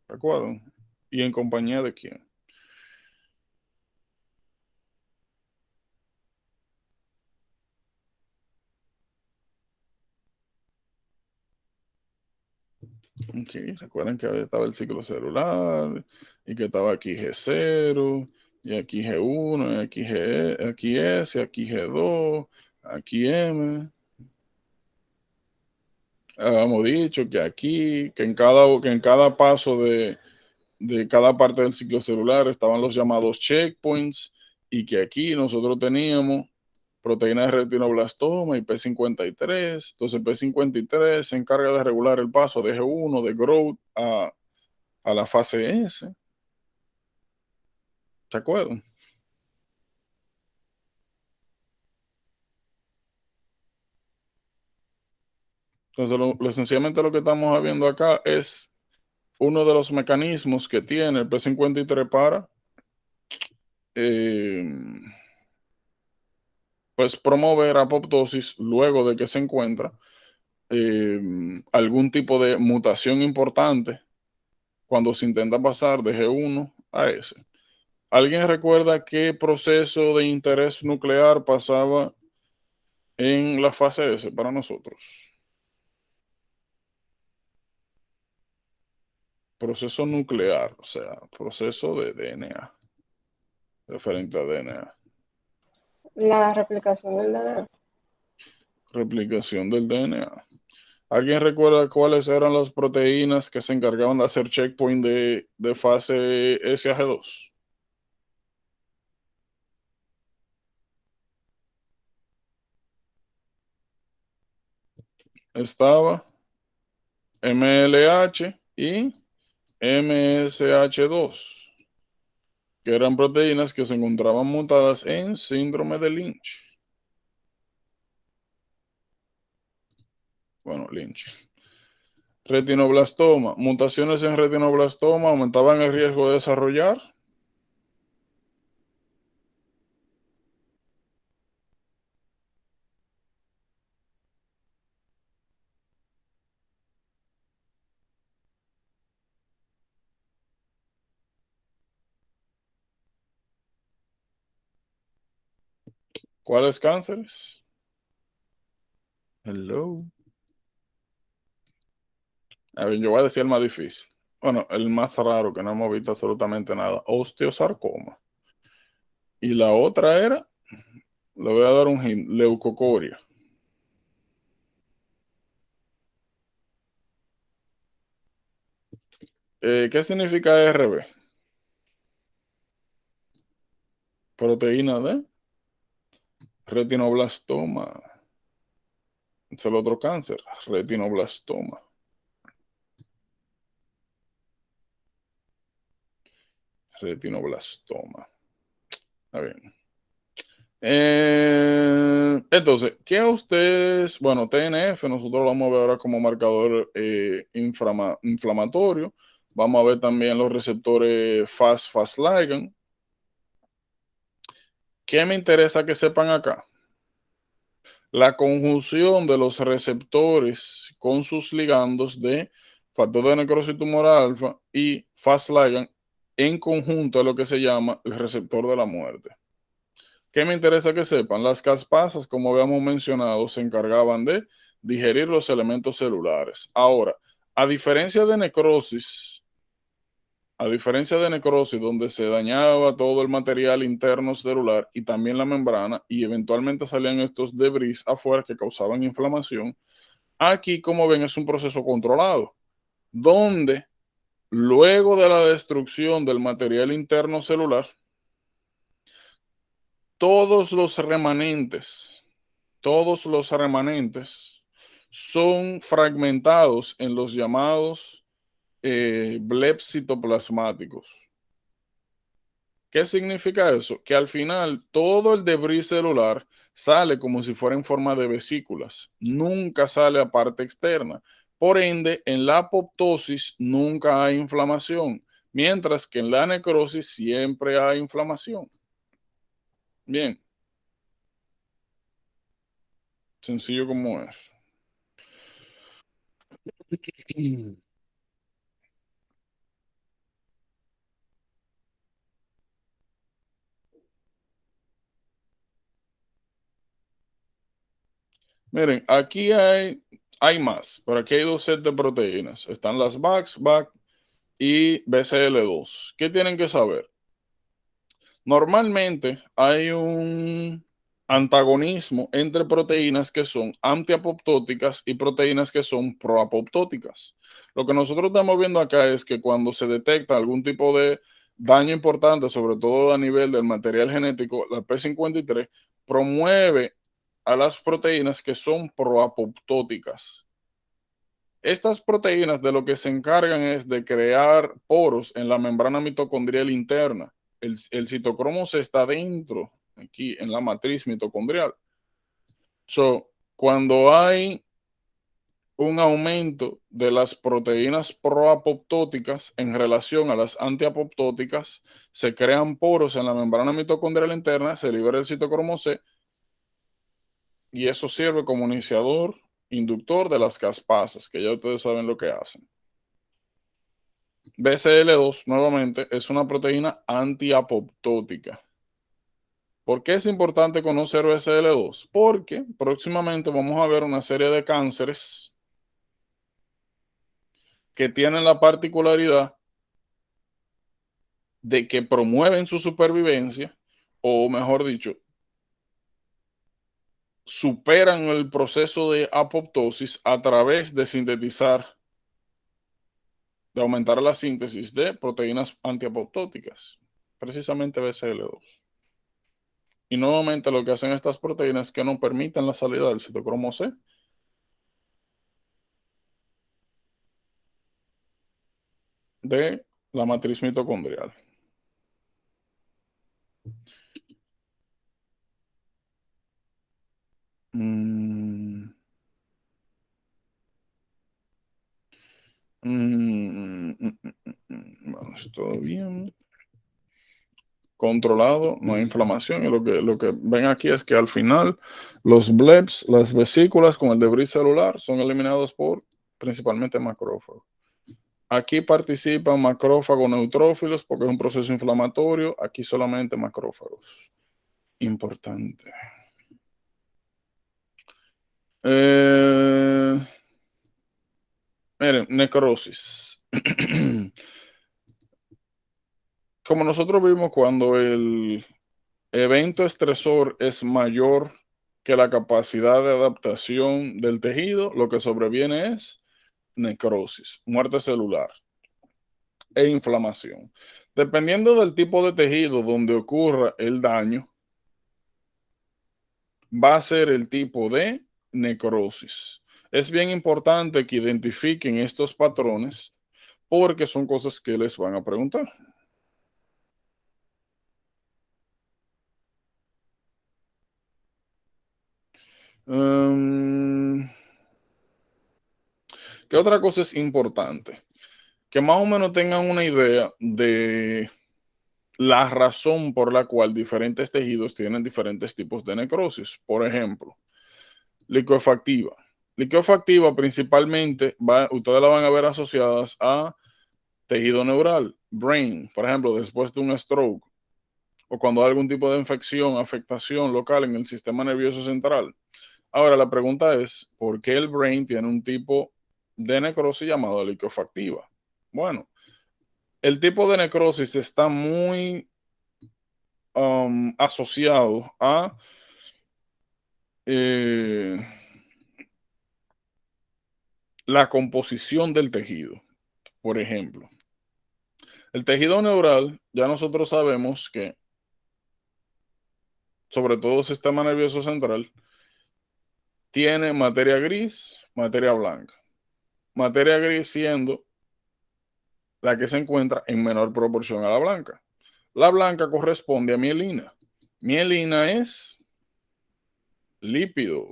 [SPEAKER 1] ¿recuerdan? ¿Y en compañía de quién? Okay, recuerden que estaba el ciclo celular y que estaba aquí G0 y aquí G1 y aquí S, aquí G2, aquí M. Habíamos dicho que aquí, que en cada paso de cada parte del ciclo celular estaban los llamados checkpoints, y que aquí nosotros teníamos proteína de retinoblastoma y P53. Entonces P53 se encarga de regular el paso de G1 de growth a la fase S. ¿Se acuerdan? Entonces, esencialmente lo que estamos viendo acá es uno de los mecanismos que tiene el P53 para eh, pues promover apoptosis luego de que se encuentra algún tipo de mutación importante cuando se intenta pasar de G1 a S. ¿Alguien recuerda qué proceso de interés nuclear pasaba en la fase S para nosotros? Proceso nuclear, o sea, proceso de DNA, referente a DNA.
[SPEAKER 5] La replicación del DNA.
[SPEAKER 1] Replicación del DNA. ¿Alguien recuerda cuáles eran las proteínas que se encargaban de hacer checkpoint de fase S a G2? Estaba MLH y MSH2, que eran proteínas que se encontraban mutadas en síndrome de Lynch. Bueno, Lynch. Retinoblastoma. Mutaciones en retinoblastoma aumentaban el riesgo de desarrollar. ¿Cuáles cánceres? Hello. A ver, yo voy a decir el más difícil. Bueno, el más raro, que no hemos visto absolutamente nada. Osteosarcoma. Y la otra era, le voy a dar un hint, leucocoria. ¿Qué significa RB? Proteína de retinoblastoma. Es el otro cáncer, retinoblastoma. Retinoblastoma. A ver. Entonces, ¿qué a ustedes? Bueno, TNF, nosotros lo vamos a ver ahora como marcador inflamatorio. Vamos a ver también los receptores Fas ligand. ¿Qué me interesa que sepan acá? La conjunción de los receptores con sus ligandos de factor de necrosis tumoral alfa y Fast ligand en conjunto a lo que se llama el receptor de la muerte. ¿Qué me interesa que sepan? Las caspasas, como habíamos mencionado, se encargaban de digerir los elementos celulares. Ahora, a diferencia de necrosis, donde se dañaba todo el material interno celular y también la membrana, y eventualmente salían estos debris afuera que causaban inflamación, aquí, como ven, es un proceso controlado, donde luego de la destrucción del material interno celular, todos los remanentes, son fragmentados en los llamados blebs citoplasmáticos. ¿Qué significa eso? Que al final todo el debris celular sale como si fuera en forma de vesículas, nunca sale a parte externa. Por ende, en la apoptosis nunca hay inflamación, mientras que en la necrosis siempre hay inflamación. Bien, sencillo como es. Miren, aquí hay más, pero aquí hay dos sets de proteínas. Están las BAC y BCL2. ¿Qué tienen que saber? Normalmente hay un antagonismo entre proteínas que son antiapoptóticas y proteínas que son proapoptóticas. Lo que nosotros estamos viendo acá es que cuando se detecta algún tipo de daño importante, sobre todo a nivel del material genético, la P53 promueve a las proteínas que son proapoptóticas. Estas proteínas de lo que se encargan es de crear poros en la membrana mitocondrial interna. El citocromo C está dentro, aquí en la matriz mitocondrial. Cuando hay un aumento de las proteínas proapoptóticas en relación a las antiapoptóticas, se crean poros en la membrana mitocondrial interna, se libera el citocromo C y eso sirve como iniciador, inductor de las caspasas, que ya ustedes saben lo que hacen. BCL2, nuevamente, es una proteína antiapoptótica. ¿Por qué es importante conocer BCL2? Porque próximamente vamos a ver una serie de cánceres que tienen la particularidad de que promueven su supervivencia, o mejor dicho, superan el proceso de apoptosis a través de sintetizar, de aumentar la síntesis de proteínas antiapoptóticas, precisamente BCL2. Y nuevamente lo que hacen estas proteínas es que no permiten la salida del citocromo C de la matriz mitocondrial. Mm. Vamos, todo bien. Controlado, no hay inflamación. Y lo que ven aquí es que al final los blebs, las vesículas con el debris celular, son eliminados por principalmente macrófagos. Aquí participan macrófagos neutrófilos porque es un proceso inflamatorio. Aquí solamente macrófagos. Importante. Miren, necrosis. Como nosotros vimos, cuando el evento estresor es mayor que la capacidad de adaptación del tejido, lo que sobreviene es necrosis, muerte celular e inflamación. Dependiendo del tipo de tejido donde ocurra el daño, va a ser el tipo de necrosis. Es bien importante que identifiquen estos patrones porque son cosas que les van a preguntar. ¿Qué otra cosa es importante? Que más o menos tengan una idea de la razón por la cual diferentes tejidos tienen diferentes tipos de necrosis. Por ejemplo, liquefactiva. Liquefactiva principalmente, ustedes la van a ver asociadas a tejido neural, brain, por ejemplo, después de un stroke, o cuando hay algún tipo de infección, afectación local en el sistema nervioso central. Ahora, la pregunta es, ¿por qué el brain tiene un tipo de necrosis llamado liquefactiva? Bueno, el tipo de necrosis está muy asociado a la composición del tejido. Por ejemplo, el tejido neural, ya nosotros sabemos que, sobre todo el sistema nervioso central, tiene materia gris, materia blanca. Materia gris siendo la que se encuentra en menor proporción a la blanca. La blanca corresponde a mielina. Mielina es lípido.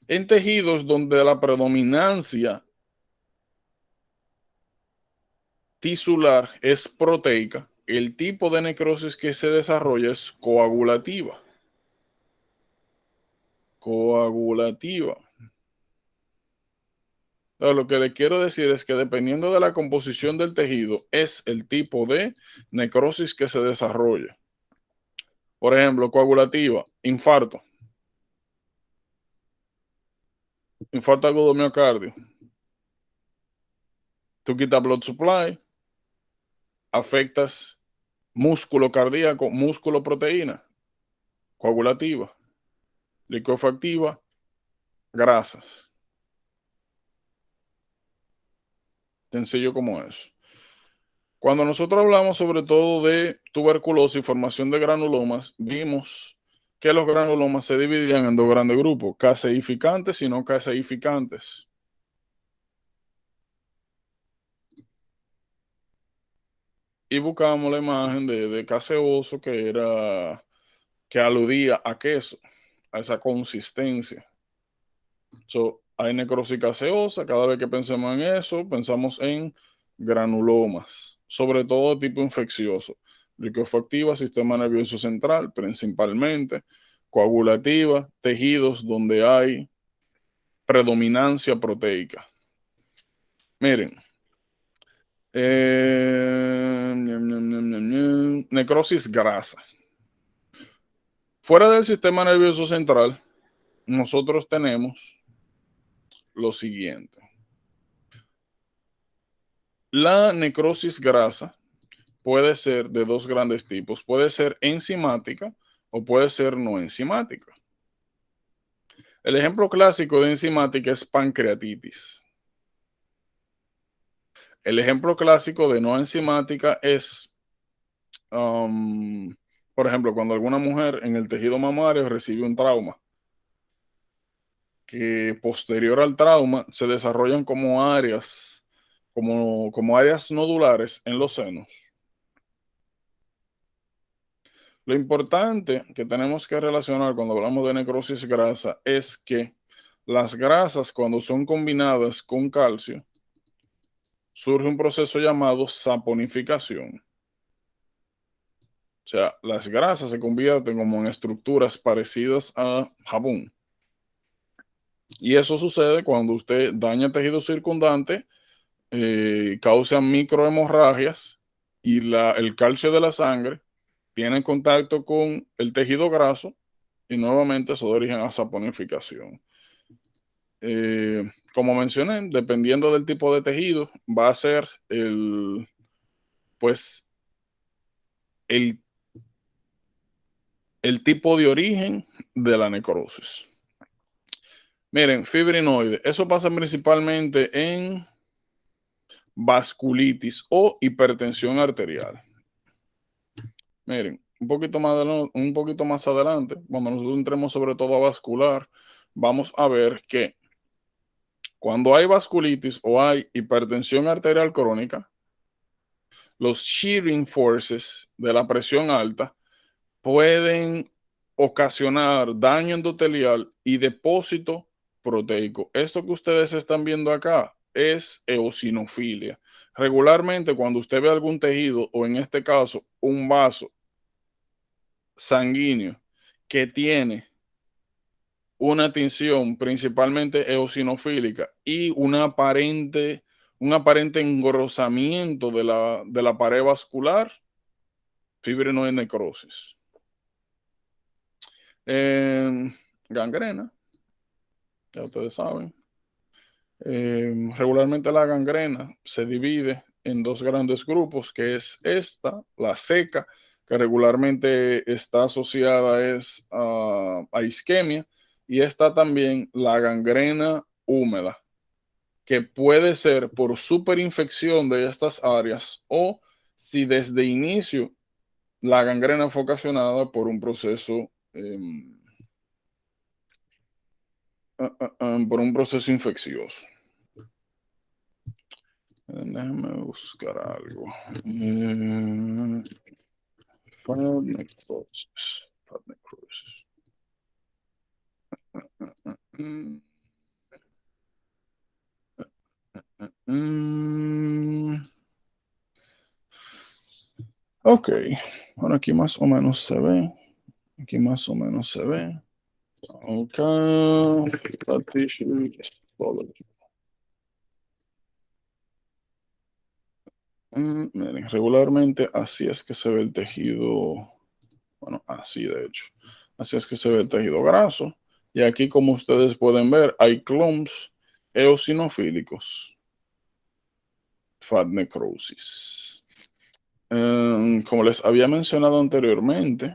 [SPEAKER 1] En tejidos donde la predominancia tisular es proteica, el tipo de necrosis que se desarrolla es coagulativa. Coagulativa. Lo que le quiero decir es que dependiendo de la composición del tejido es el tipo de necrosis que se desarrolla. Por ejemplo, coagulativa, infarto. Infarto agudo miocardio. Tú quitas blood supply, afectas músculo cardíaco, músculo proteína, coagulativa, liquefactiva, grasas. Sencillo como eso. Cuando nosotros hablamos sobre todo de tuberculosis y formación de granulomas, vimos que los granulomas se dividían en dos grandes grupos, caseificantes y no caseificantes. Y buscamos la imagen de caseoso que aludía a queso, a esa consistencia. Hay necrosis caseosa, cada vez que pensemos en eso, pensamos en granulomas, sobre todo de tipo infeccioso, liquefactiva, sistema nervioso central, principalmente, coagulativa, tejidos donde hay predominancia proteica. Miren, necrosis grasa. Fuera del sistema nervioso central, nosotros tenemos lo siguiente. La necrosis grasa puede ser de dos grandes tipos. Puede ser enzimática o puede ser no enzimática. El ejemplo clásico de enzimática es pancreatitis. El ejemplo clásico de no enzimática es, por ejemplo, cuando alguna mujer en el tejido mamario recibe un trauma, que posterior al trauma se desarrollan como áreas, como áreas nodulares en los senos. Lo importante que tenemos que relacionar cuando hablamos de necrosis grasa es que las grasas, cuando son combinadas con calcio, surge un proceso llamado saponificación. O sea, las grasas se convierten como en estructuras parecidas a jabón. Y eso sucede cuando usted daña el tejido circundante, causa microhemorragias y el calcio de la sangre tiene contacto con el tejido graso y nuevamente eso da origen a saponificación. Como mencioné, dependiendo del tipo de tejido, va a ser el tipo de origen de la necrosis. Miren, fibrinoide, eso pasa principalmente en vasculitis o hipertensión arterial. Miren, un poquito más adelante, cuando nosotros entremos sobre todo a vascular, vamos a ver que cuando hay vasculitis o hay hipertensión arterial crónica, los shearing forces de la presión alta pueden ocasionar daño endotelial y depósito proteico. Esto que ustedes están viendo acá es eosinofilia. Regularmente, cuando usted ve algún tejido, o en este caso, un vaso sanguíneo que tiene una tinción principalmente eosinofílica y un aparente engrosamiento de la pared vascular, fibrinoide necrosis. Gangrena, ya ustedes saben. Regularmente la gangrena se divide en dos grandes grupos, que es esta, la seca, que regularmente está asociada a isquemia, y está también la gangrena húmeda, que puede ser por superinfección de estas áreas o si desde inicio la gangrena fue ocasionada por un proceso infeccioso. Déjame buscar algo. Fat necrosis. Ok, bueno, aquí más o menos se ve. Aquí más o menos se ve. Ok, fat tissue histology. Miren, regularmente así es que se ve el tejido, bueno, así de hecho, así es que se ve el tejido graso, y aquí, como ustedes pueden ver, hay clumps eosinofílicos, fat necrosis. Como les había mencionado anteriormente,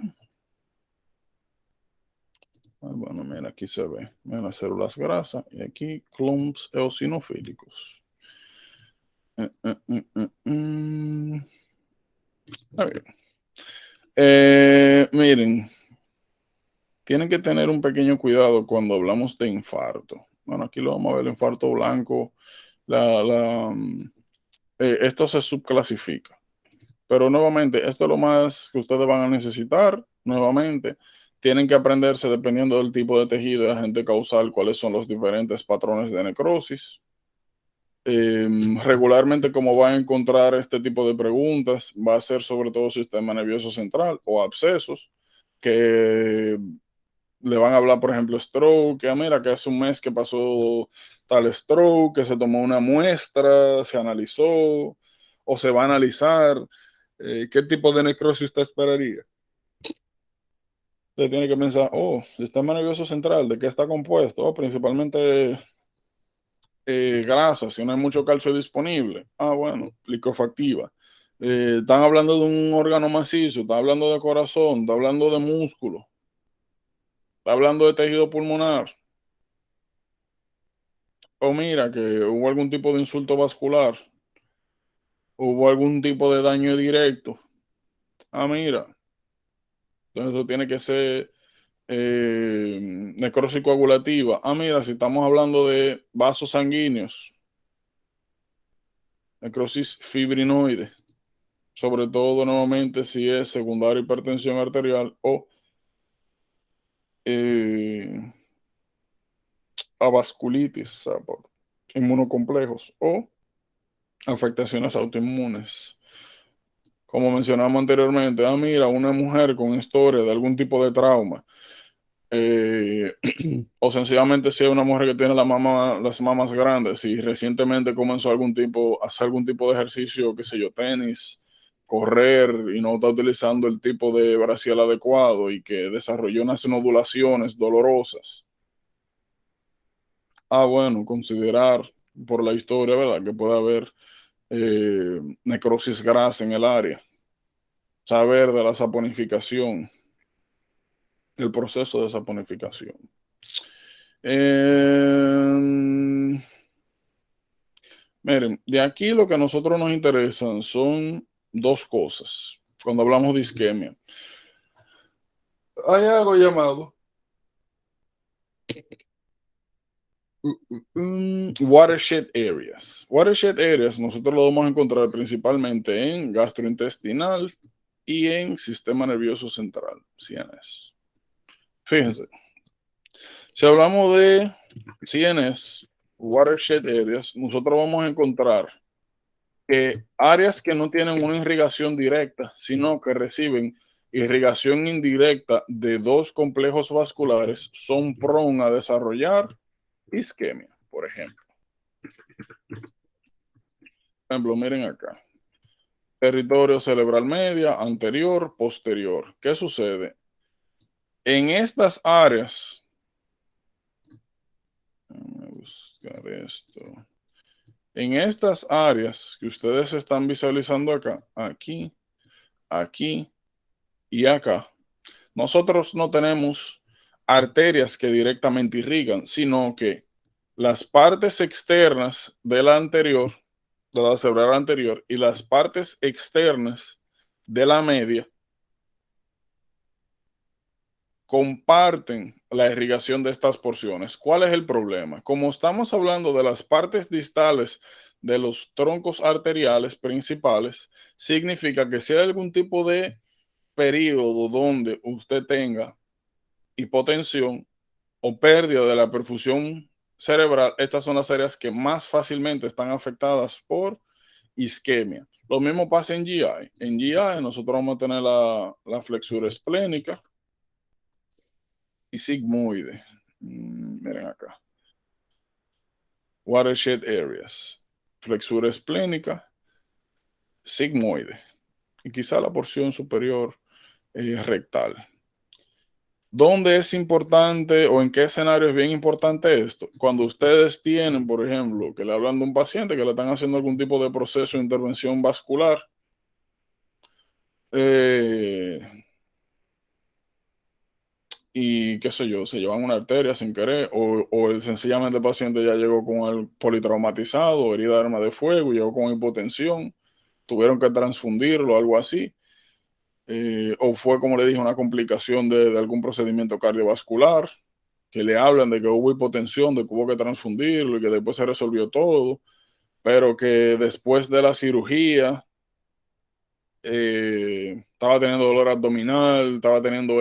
[SPEAKER 1] bueno, mira, aquí se ve, ven las células grasas, y aquí clumps eosinofílicos. Miren, tienen que tener un pequeño cuidado cuando hablamos de infarto. Bueno, aquí lo vamos a ver, el infarto blanco. Esto se subclasifica. Pero nuevamente, esto es lo más que ustedes van a necesitar. Nuevamente, tienen que aprenderse, dependiendo del tipo de tejido y agente causal, cuáles son los diferentes patrones de necrosis. Regularmente, como van a encontrar este tipo de preguntas, va a ser sobre todo sistema nervioso central o abscesos, que le van a hablar, por ejemplo, stroke, que mira, que hace un mes que pasó tal stroke, que se tomó una muestra, se analizó o se va a analizar. ¿Qué tipo de necrosis usted esperaría? Usted tiene que pensar, sistema nervioso central, ¿de qué está compuesto? Principalmente grasa, si no hay mucho calcio disponible. Bueno, licofactiva. Están hablando de un órgano macizo, están hablando de corazón, están hablando de músculo, están hablando de tejido pulmonar. O mira, que hubo algún tipo de insulto vascular, hubo algún tipo de daño directo. Mira, entonces eso tiene que ser necrosis coagulativa. Mira, si estamos hablando de vasos sanguíneos, necrosis fibrinoide, sobre todo nuevamente si es secundaria hipertensión arterial o avasculitis, o sea, por inmunocomplejos o afectaciones autoinmunes. Como mencionamos anteriormente, mira, una mujer con historia de algún tipo de trauma, o sencillamente si es una mujer que tiene las mamas grandes, si recientemente comenzó a hacer algún tipo de ejercicio, qué sé yo, tenis, correr, y no está utilizando el tipo de brasier adecuado y que desarrolló unas nodulaciones dolorosas. Bueno, considerar por la historia, ¿verdad?, que puede haber necrosis grasa en el área. Saber de la saponificación, el proceso de saponificación. Miren, de aquí lo que a nosotros nos interesan son dos cosas cuando hablamos de isquemia. Hay algo llamado watershed areas. Watershed areas nosotros lo vamos a encontrar principalmente en gastrointestinal y en sistema nervioso central, CNS. Fíjense, si hablamos de CNS, watershed areas, nosotros vamos a encontrar que áreas que no tienen una irrigación directa, sino que reciben irrigación indirecta de dos complejos vasculares, son prone a desarrollar isquemia, por ejemplo. Por ejemplo, miren acá. Territorio cerebral media, anterior, posterior. ¿Qué sucede? En estas áreas, déjame buscar esto. En estas áreas que ustedes están visualizando acá, aquí, aquí y acá, nosotros no tenemos arterias que directamente irrigan, sino que las partes externas de la anterior, de la cerebral anterior, y las partes externas de la media comparten la irrigación de estas porciones. ¿Cuál es el problema? Como estamos hablando de las partes distales de los troncos arteriales principales, significa que si hay algún tipo de periodo donde usted tenga hipotensión o pérdida de la perfusión cerebral, estas son las áreas que más fácilmente están afectadas por isquemia. Lo mismo pasa en GI. En GI nosotros vamos a tener la flexura esplénica y sigmoide. Miren acá. Watershed areas. Flexura esplénica, sigmoide. Y quizá la porción superior rectal. ¿Dónde es importante o en qué escenario es bien importante esto? Cuando ustedes tienen, por ejemplo, que le hablan de un paciente que le están haciendo algún tipo de proceso de intervención vascular, y qué sé yo, se llevan una arteria sin querer, o sencillamente el paciente ya llegó con el politraumatizado, herida de arma de fuego, llegó con hipotensión, tuvieron que transfundirlo, algo así, o fue, como le dije, una complicación de algún procedimiento cardiovascular, que le hablan de que hubo hipotensión, de que hubo que transfundirlo y que después se resolvió todo, pero que después de la cirugía estaba teniendo dolor abdominal, estaba teniendo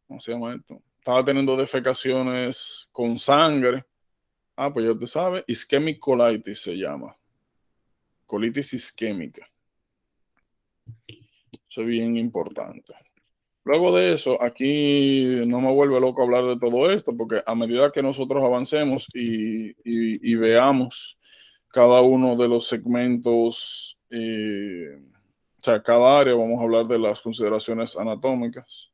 [SPEAKER 1] ¿cómo se llama esto? Estaba teniendo defecaciones con sangre. Ah, pues ya usted sabe, ischemic colitis se llama. Colitis isquémica. Eso es bien importante. Luego de eso, aquí no me vuelve loco hablar de todo esto, porque a medida que nosotros avancemos y veamos cada uno de los segmentos, o sea, cada área, vamos a hablar de las consideraciones anatómicas.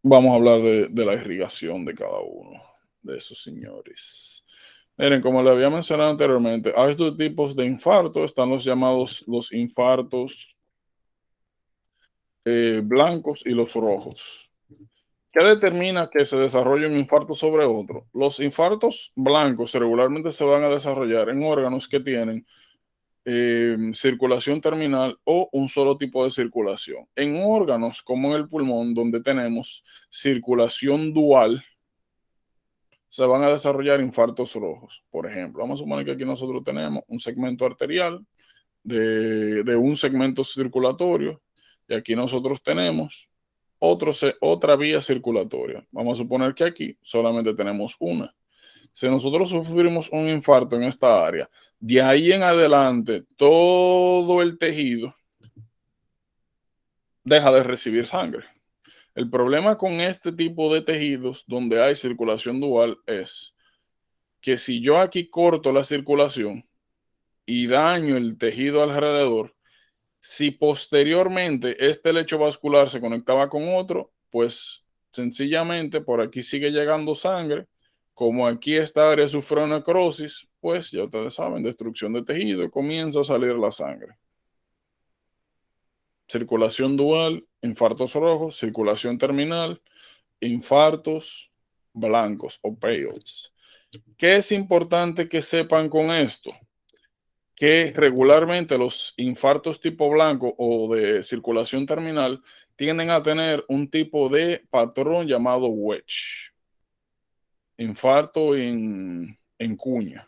[SPEAKER 1] Vamos a hablar de la irrigación de cada uno de esos señores. Miren, como le había mencionado anteriormente, hay dos tipos de infarto. Están los llamados los infartos blancos y los rojos. ¿Qué determina que se desarrolle un infarto sobre otro? Los infartos blancos regularmente se van a desarrollar en órganos que tienen circulación terminal o un solo tipo de circulación. En órganos como en el pulmón, donde tenemos circulación dual, se van a desarrollar infartos rojos. Por ejemplo, vamos a suponer que aquí nosotros tenemos un segmento arterial de un segmento circulatorio y aquí nosotros tenemos otra vía circulatoria. Vamos a suponer que aquí solamente tenemos una. Si nosotros sufrimos un infarto en esta área, de ahí en adelante todo el tejido deja de recibir sangre. El problema con este tipo de tejidos donde hay circulación dual es que si yo aquí corto la circulación y daño el tejido alrededor, si posteriormente este lecho vascular se conectaba con otro, pues sencillamente por aquí sigue llegando sangre. Como aquí esta área sufrió necrosis, pues ya ustedes saben, destrucción de tejido, comienza a salir la sangre. Circulación dual, infartos rojos, circulación terminal, infartos blancos o pales. ¿Qué es importante que sepan con esto? Que regularmente los infartos tipo blanco o de circulación terminal tienden a tener un tipo de patrón llamado wedge. Infarto en cuña,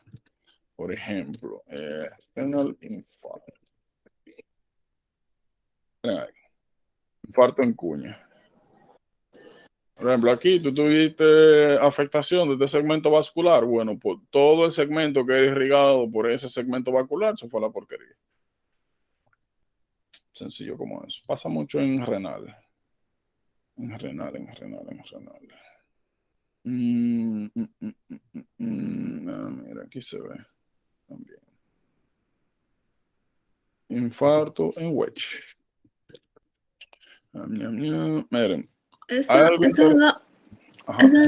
[SPEAKER 1] por ejemplo. Infarto. Infarto en cuña. Por ejemplo, aquí tú tuviste afectación de este segmento vascular. Bueno, pues todo el segmento que era irrigado por ese segmento vascular se fue a la porquería. Sencillo como eso. Pasa mucho en renal. En renal. Mira, aquí se ve también. Infarto en Wedge. Miren.
[SPEAKER 4] Eso es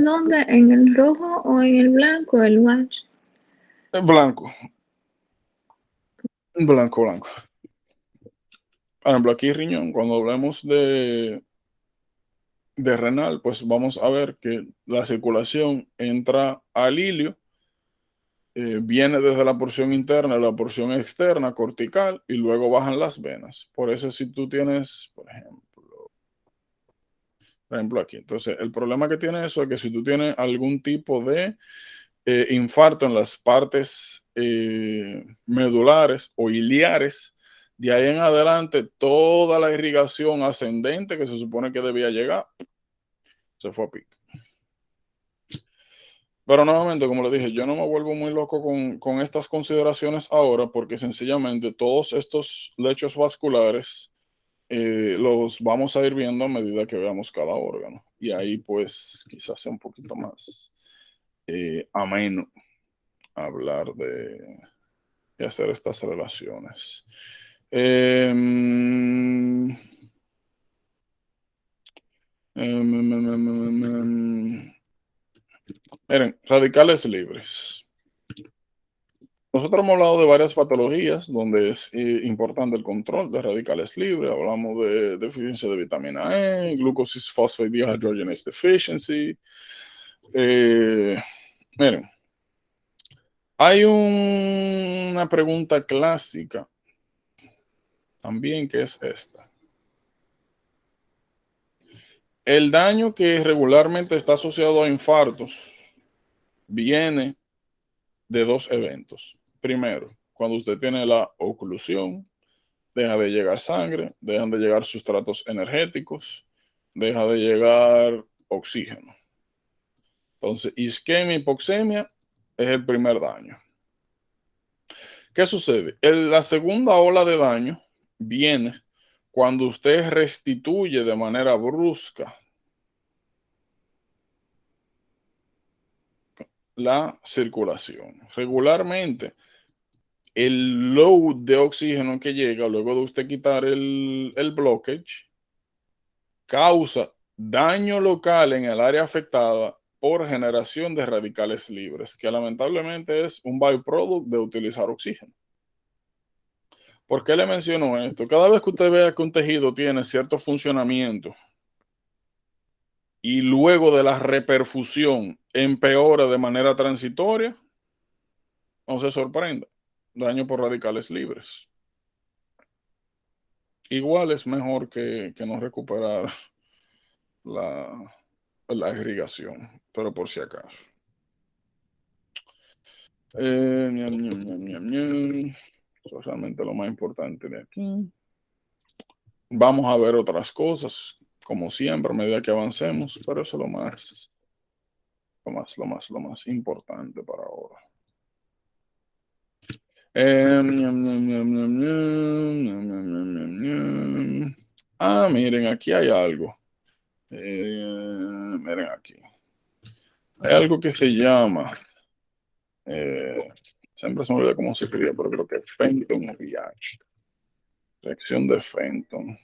[SPEAKER 4] donde, ¿en el rojo o en el blanco, el watch?
[SPEAKER 1] En blanco. Blanco. Por ejemplo, aquí riñón, cuando hablemos de renal, pues vamos a ver que la circulación entra al ilio, viene desde la porción interna a la porción externa, cortical, y luego bajan las venas. Por eso si tú tienes, por ejemplo aquí, entonces el problema que tiene eso es que si tú tienes algún tipo de infarto en las partes medulares o iliares, de ahí en adelante toda la irrigación ascendente que se supone que debía llegar, se fue a pique. Pero nuevamente, como le dije, yo no me vuelvo muy loco con estas consideraciones ahora porque sencillamente todos estos lechos vasculares los vamos a ir viendo a medida que veamos cada órgano. Y ahí pues quizás sea un poquito más ameno hablar de hacer estas relaciones. Miren, radicales libres. Nosotros hemos hablado de varias patologías donde es importante el control de radicales libres. Hablamos de deficiencia de vitamina E, glucosis phosphate dehydrogenase deficiency. Miren, hay una pregunta clásica también que es esta. El daño que regularmente está asociado a infartos viene de dos eventos. Primero, cuando usted tiene la oclusión, deja de llegar sangre, dejan de llegar sustratos energéticos, deja de llegar oxígeno. Entonces, isquemia, hipoxemia es el primer daño. ¿Qué sucede? La segunda ola de daño viene cuando usted restituye de manera brusca la circulación. Regularmente, el load de oxígeno que llega luego de usted quitar el blockage causa daño local en el área afectada por generación de radicales libres, que lamentablemente es un byproduct de utilizar oxígeno. ¿Por qué le menciono esto? Cada vez que usted vea que un tejido tiene cierto funcionamiento y luego de la reperfusión empeora de manera transitoria, no se sorprenda, daño por radicales libres. Igual es mejor que no recuperar la irrigación, pero por si acaso. Eso es realmente lo más importante de aquí. Vamos a ver otras cosas, como siempre, a medida que avancemos, pero eso es lo más importante para ahora. Miren, aquí hay algo. Miren aquí. Hay algo que se llama, siempre se me olvida cómo se escribe, pero creo que es Fenton Reaction. Reacción de Fenton.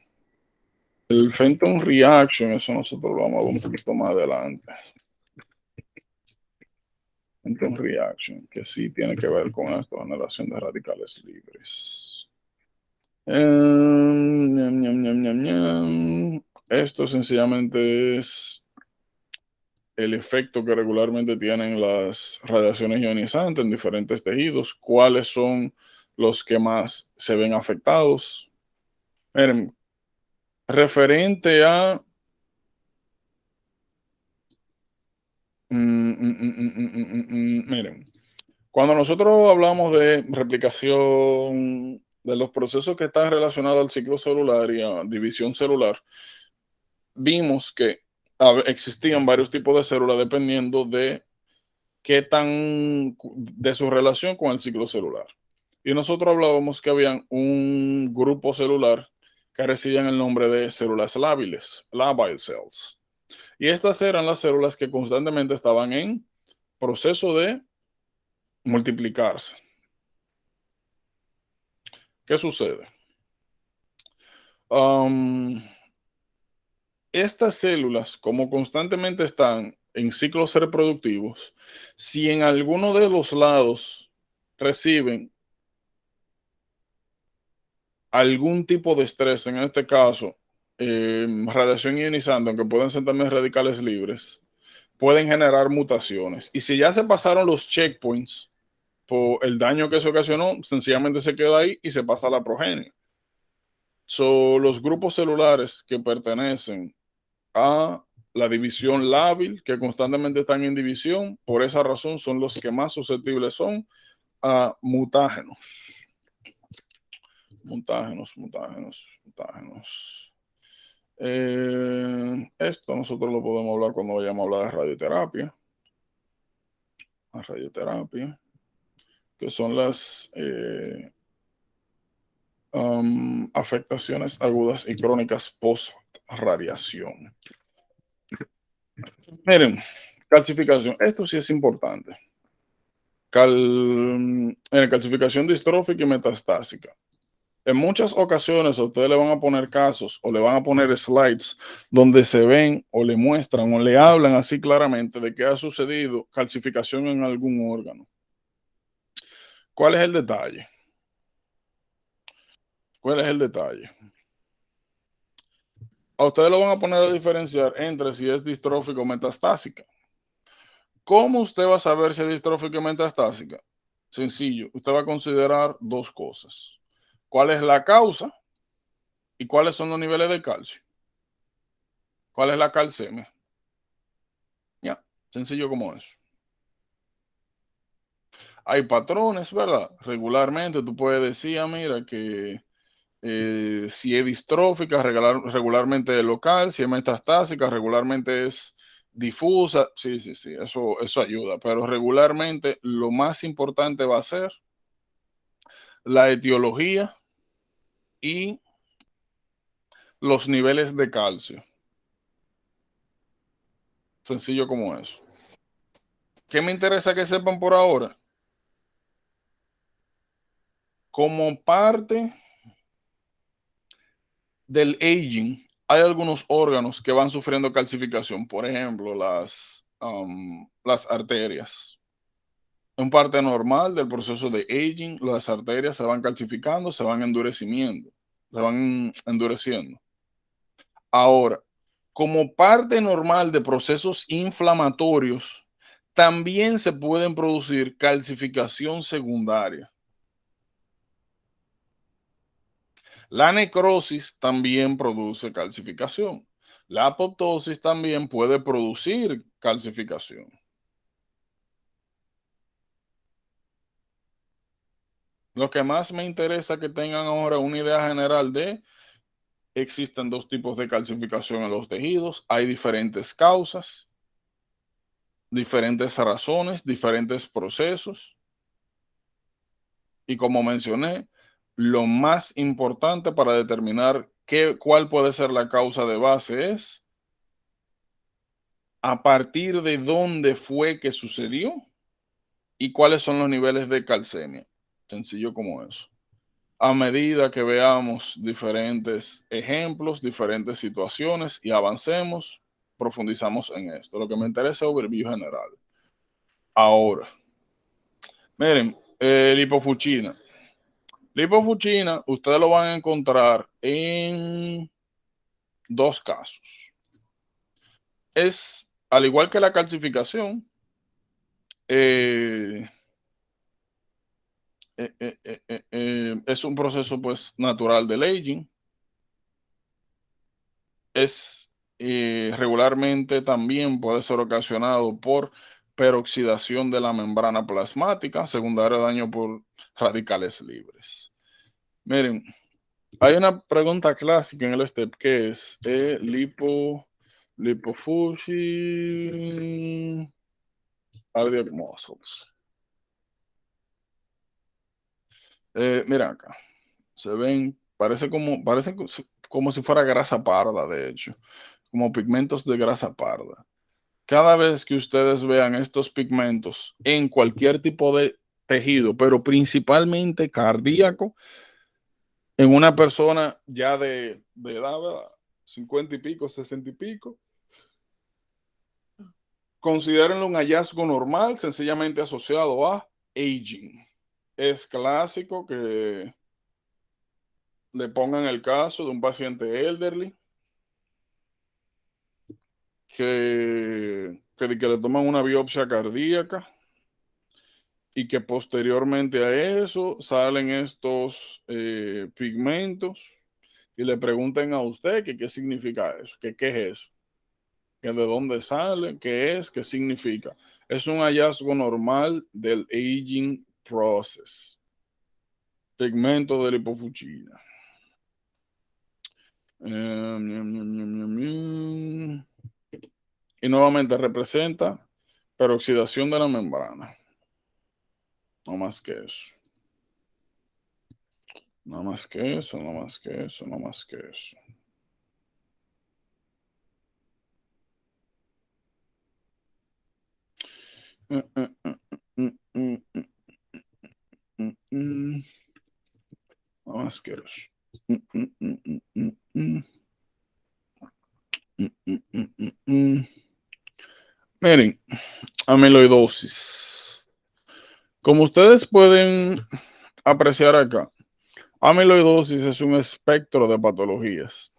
[SPEAKER 1] El Fenton Reaction, eso nosotros lo vamos a ver un poquito más adelante. Fenton Reaction, que sí tiene que ver con esta generación de radicales libres. Esto sencillamente es el efecto que regularmente tienen las radiaciones ionizantes en diferentes tejidos, cuáles son los que más se ven afectados. Miren, referente a miren, cuando nosotros hablamos de replicación de los procesos que están relacionados al ciclo celular y a división celular, vimos que existían varios tipos de células dependiendo de de su relación con el ciclo celular. Y nosotros hablábamos que habían un grupo celular que recibían el nombre de células lábiles, labile cells. Y estas eran las células que constantemente estaban en proceso de multiplicarse. ¿Qué sucede? Estas células, como constantemente están en ciclos reproductivos, si en alguno de los lados reciben algún tipo de estrés, en este caso, radiación ionizante, aunque pueden ser también radicales libres, pueden generar mutaciones. Y si ya se pasaron los checkpoints por el daño que se ocasionó, sencillamente se queda ahí y se pasa a la progenie. Los grupos celulares que pertenecen a la división lábil, que constantemente están en división, por esa razón son los que más susceptibles son a mutágenos. Esto nosotros lo podemos hablar cuando vayamos a hablar de radioterapia. La radioterapia, que son las afectaciones agudas y crónicas post-radiación. Miren, calcificación. Esto sí es importante. Calcificación distrófica y metastásica. En muchas ocasiones a ustedes le van a poner casos o le van a poner slides donde se ven o le muestran o le hablan así claramente de que ha sucedido calcificación en algún órgano. ¿Cuál es el detalle? ¿Cuál es el detalle? A ustedes lo van a poner a diferenciar entre si es distrófica o metastásica. ¿Cómo usted va a saber si es distrófica o metastásica? Sencillo, usted va a considerar dos cosas. ¿Cuál es la causa y cuáles son los niveles de calcio? ¿Cuál es la calcemia? Ya, sencillo como eso. Hay patrones, ¿verdad? Regularmente tú puedes decir, mira, que si es distrófica, regularmente es local, si es metastásica, regularmente es difusa. Sí, eso ayuda. Pero regularmente lo más importante va a ser la etiología y los niveles de calcio. Sencillo como eso. ¿Qué me interesa que sepan por ahora? Como parte del aging, hay algunos órganos que van sufriendo calcificación. Por ejemplo, las arterias. En parte normal del proceso de aging, las arterias se van calcificando, se van endureciendo. Ahora, como parte normal de procesos inflamatorios, también se pueden producir calcificación secundaria. La necrosis también produce calcificación. La apoptosis también puede producir calcificación. Lo que más me interesa que tengan ahora una idea general de: existen dos tipos de calcificación en los tejidos, hay diferentes causas, diferentes razones, diferentes procesos. Y como mencioné, lo más importante para determinar cuál puede ser la causa de base es a partir de dónde fue que sucedió y cuáles son los niveles de calcemia. Sencillo como eso. A medida que veamos diferentes ejemplos, diferentes situaciones y avancemos, profundizamos en esto. Lo que me interesa es overview general. Ahora, miren, lipofuchina. Lipofuchina, ustedes lo van a encontrar en dos casos. Es, al igual que la calcificación, es un proceso pues natural del aging. Regularmente también puede ser ocasionado por peroxidación de la membrana plasmática, secundario daño por radicales libres. Miren, hay una pregunta clásica en el STEP que es Lipofusion, cardiac muscles. Mira acá, se ven, parece como si fuera grasa parda, de hecho, como pigmentos de grasa parda. Cada vez que ustedes vean estos pigmentos en cualquier tipo de tejido, pero principalmente cardíaco, en una persona ya de edad, ¿verdad? 50 y pico, 60 y pico, considérenlo un hallazgo normal, sencillamente asociado a aging. Es clásico que le pongan el caso de un paciente elderly que le toman una biopsia cardíaca y que posteriormente a eso salen estos pigmentos y le pregunten a usted que qué significa eso, que qué es eso, que de dónde sale, qué es, qué significa. Es un hallazgo normal del aging process. Pigmento de lipofuchina. Y nuevamente representa peroxidación de la membrana. No más que eso. No más que eso, no más que eso, no más que eso. No más que eso. Miren, amiloidosis. Como ustedes pueden apreciar acá, amiloidosis es un espectro de patologías.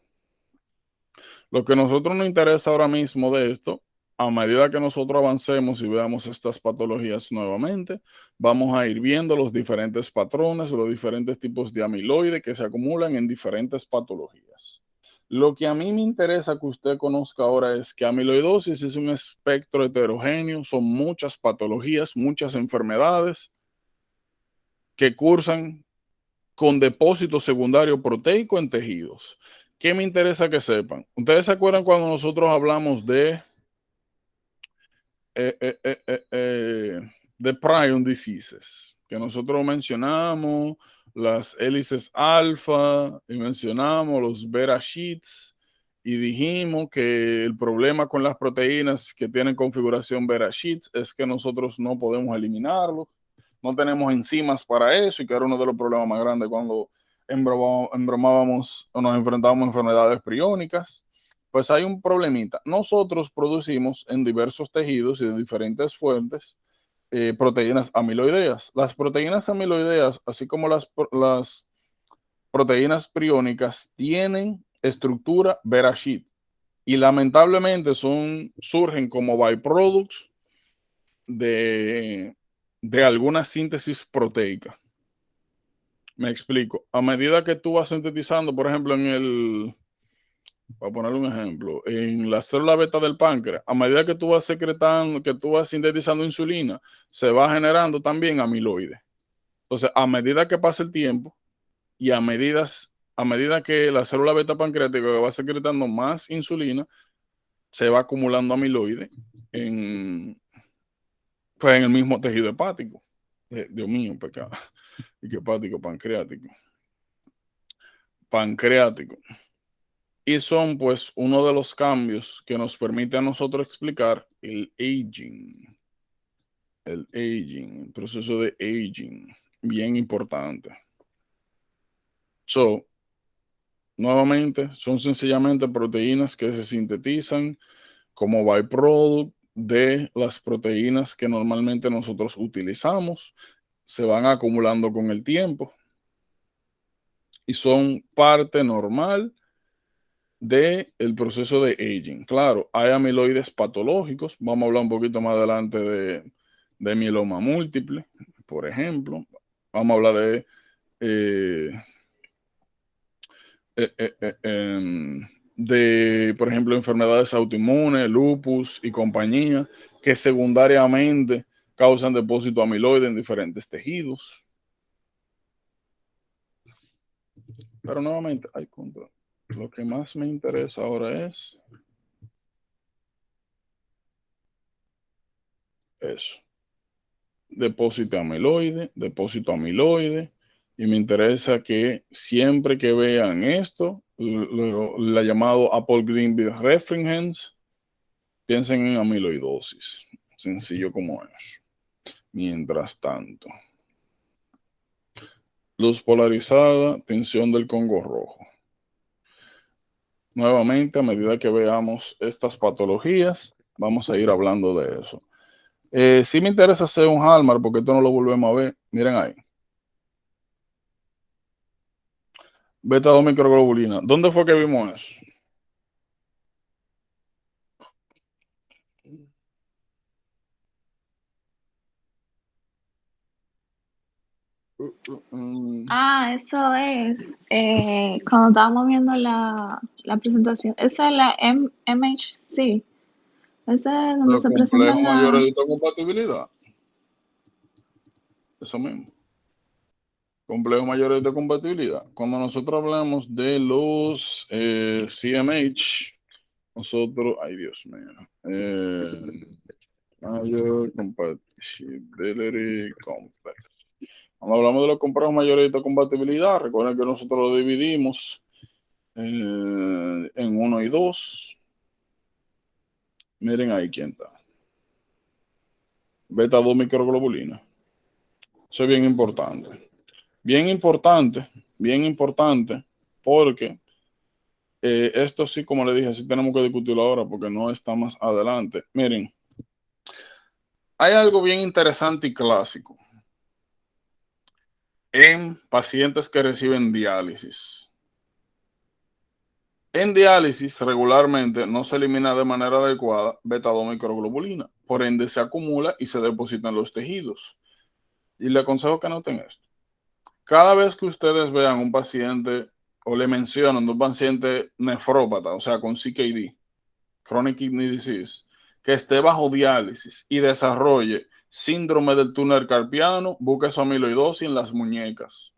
[SPEAKER 1] Lo que a nosotros nos interesa ahora mismo de esto, a medida que nosotros avancemos y veamos estas patologías nuevamente, vamos a ir viendo los diferentes patrones, los diferentes tipos de amiloide que se acumulan en diferentes patologías. Lo que a mí me interesa que usted conozca ahora es que amiloidosis es un espectro heterogéneo, son muchas patologías, muchas enfermedades que cursan con depósito secundario proteico en tejidos. ¿Qué me interesa que sepan? ¿Ustedes se acuerdan cuando nosotros hablamos de prion diseases? Que nosotros mencionamos las hélices alfa y mencionamos los beta sheets y dijimos que el problema con las proteínas que tienen configuración beta sheets es que nosotros no podemos eliminarlos, no tenemos enzimas para eso y que era uno de los problemas más grandes cuando embromábamos o nos enfrentábamos a enfermedades priónicas. Pues hay un problemita. Nosotros producimos en diversos tejidos y de diferentes fuentes proteínas amiloideas. Las proteínas amiloideas, así como las proteínas priónicas, tienen estructura beta sheet y lamentablemente surgen como byproducts de alguna síntesis proteica. Me explico. A medida que tú vas sintetizando, por ejemplo, para poner un ejemplo, en la célula beta del páncreas, a medida que tú vas secretando, que tú vas sintetizando insulina, se va generando también amiloide. Entonces, a medida que pasa el tiempo y a medida que la célula beta pancreática va secretando más insulina, se va acumulando amiloide pues en el mismo tejido hepático. Dios mío, pecado. Y que hepático, pancreático. Y son pues uno de los cambios que nos permite a nosotros explicar el aging. El aging, el proceso de aging, bien importante. Nuevamente, son sencillamente proteínas que se sintetizan como byproduct de las proteínas que normalmente nosotros utilizamos, se van acumulando con el tiempo y son parte normal del proceso de aging. Claro, hay amiloides patológicos, vamos a hablar un poquito más adelante de mieloma múltiple, por ejemplo, vamos a hablar por ejemplo, enfermedades autoinmunes, lupus y compañía, que secundariamente causan depósito amiloide en diferentes tejidos. Pero nuevamente, lo que más me interesa ahora es Eso. Depósito amiloide. Y me interesa que siempre que vean esto, la llamado Apple Greenville Reference, piensen en amiloidosis. Sencillo como es. Mientras tanto, luz polarizada, tensión del Congo rojo. Nuevamente, a medida que veamos estas patologías, vamos a ir hablando de eso. Sí me interesa hacer un Hallmark porque esto no lo volvemos a ver. Miren ahí. Beta 2 microglobulina. ¿Dónde fue que vimos eso?
[SPEAKER 4] Eso es cuando estábamos viendo la presentación. Esa es la MHC. Esa es donde
[SPEAKER 1] Los
[SPEAKER 4] se presentan
[SPEAKER 1] complejos mayores de histocompatibilidad. Eso mismo. Complejos mayores de compatibilidad. Cuando nosotros hablamos de los CMH, nosotros, ay Dios mío, Major Compatibility Complex. Cuando hablamos de los complejos mayores de compatibilidad, recuerden que nosotros lo dividimos en 1 y 2. Miren ahí quién está. Beta 2 microglobulina. Eso es bien importante. Bien importante, porque esto sí, como le dije, sí tenemos que discutirlo ahora porque no está más adelante. Miren, hay algo bien interesante y clásico en pacientes que reciben diálisis. En diálisis regularmente no se elimina de manera adecuada beta 2 microglobulina, por ende se acumula y se deposita en los tejidos. Y le aconsejo que noten esto. Cada vez que ustedes vean un paciente o le mencionan un paciente nefrópata, o sea, con CKD, Chronic Kidney Disease, que esté bajo diálisis y desarrolle síndrome del túnel carpiano, busque su amiloidosis en las muñecas.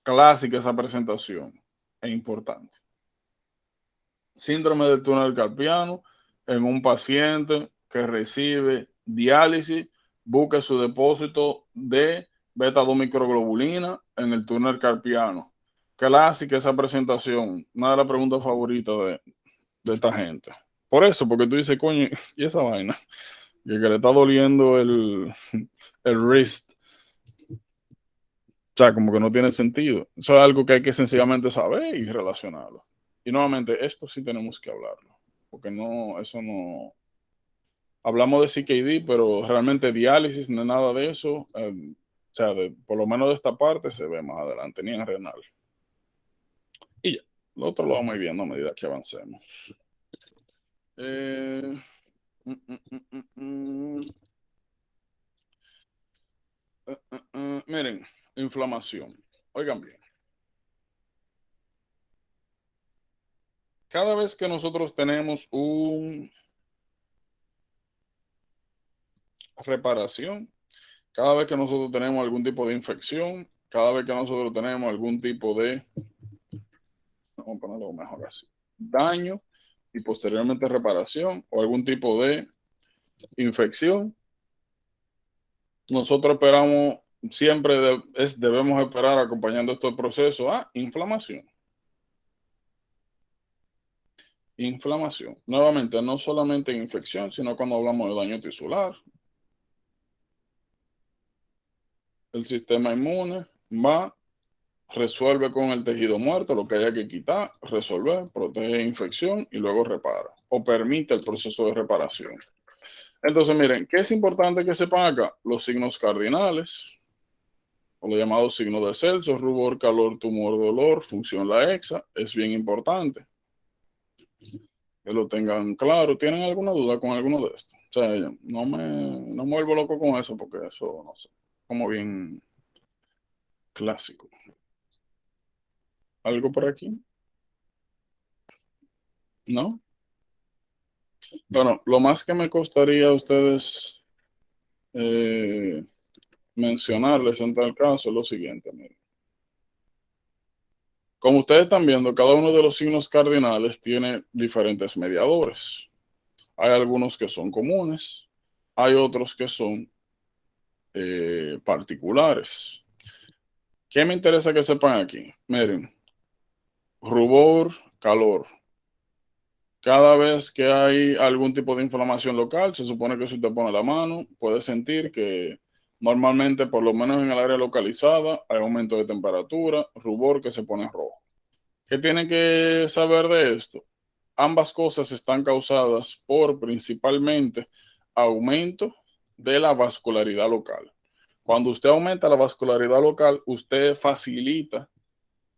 [SPEAKER 1] Clásica esa presentación, es importante. Síndrome del túnel carpiano en un paciente que recibe diálisis, busque su depósito de beta 2 microglobulina en el túnel carpiano. Clásica esa presentación, una de las preguntas favoritas de esta gente. Por eso, porque tú dices, coño, y esa vaina, que le está doliendo el wrist. O sea, como que no tiene sentido. Eso es algo que hay que sencillamente saber y relacionarlo. Y nuevamente, esto sí tenemos que hablarlo, porque no, eso no... Hablamos de CKD, pero realmente diálisis no es nada de eso. O sea, por lo menos de esta parte se ve más adelante, ni en renal. Y ya, lo otro lo vamos a ir viendo a medida que avancemos. Miren, inflamación. Oigan bien. Cada vez que nosotros tenemos una reparación, cada vez que nosotros tenemos algún tipo de infección, cada vez que nosotros tenemos algún tipo de, vamos a ponerlo mejor así, daño y posteriormente reparación o algún tipo de infección, nosotros esperamos, siempre debemos esperar acompañando este proceso a inflamación. Inflamación. Nuevamente, no solamente en infección, sino cuando hablamos de daño tisular. El sistema inmune va, resuelve con el tejido muerto lo que haya que quitar, resolver, protege infección y luego repara o permite el proceso de reparación. Entonces, miren, ¿qué es importante que sepan acá? Los signos cardinales, o los llamados signos de Celso, rubor, calor, tumor, dolor, función la hexa, es bien importante que lo tengan claro. ¿Tienen alguna duda con alguno de estos? O sea, no me vuelvo loco con eso porque eso, no sé, como bien clásico. ¿Algo por aquí? ¿No? Bueno, lo más que me costaría a ustedes mencionarles en tal caso es lo siguiente. Miren. Como ustedes están viendo, cada uno de los signos cardinales tiene diferentes mediadores. Hay algunos que son comunes, hay otros que son particulares. ¿Qué me interesa que sepan aquí? Miren, rubor, calor. Cada vez que hay algún tipo de inflamación local, se supone que si usted pone la mano, puede sentir que normalmente, por lo menos en el área localizada, hay aumento de temperatura, rubor que se pone rojo. ¿Qué tiene que saber de esto? Ambas cosas están causadas por principalmente aumento de la vascularidad local. Cuando usted aumenta la vascularidad local, usted facilita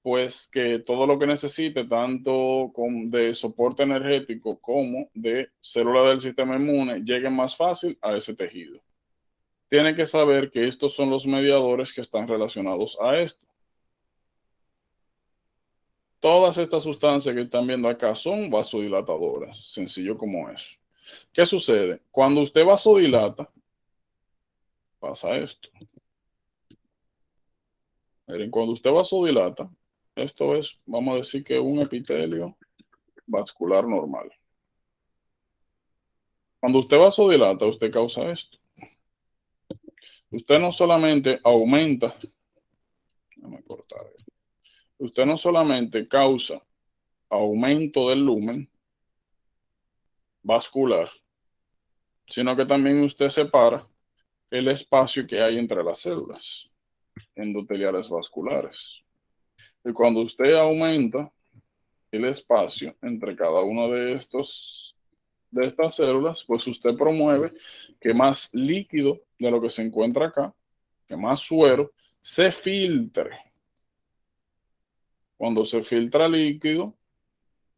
[SPEAKER 1] pues que todo lo que necesite, tanto de soporte energético como de células del sistema inmune, lleguen más fácil a ese tejido. Tiene que saber que estos son los mediadores que están relacionados a esto. Todas estas sustancias que están viendo acá son vasodilatadoras, sencillo como eso. ¿Qué sucede? Cuando usted vasodilata, pasa esto. Miren, cuando usted vasodilata, esto es, vamos a decir que un epitelio vascular normal. Cuando usted vasodilata, usted causa esto. Usted no solamente aumenta, déjame cortar esto. Usted no solamente causa aumento del lumen vascular, sino que también usted separa el espacio que hay entre las células endoteliales vasculares. Y cuando usted aumenta el espacio entre cada uno de estas células, pues usted promueve que más líquido de lo que se encuentra acá, que más suero, se filtre. Cuando se filtra líquido,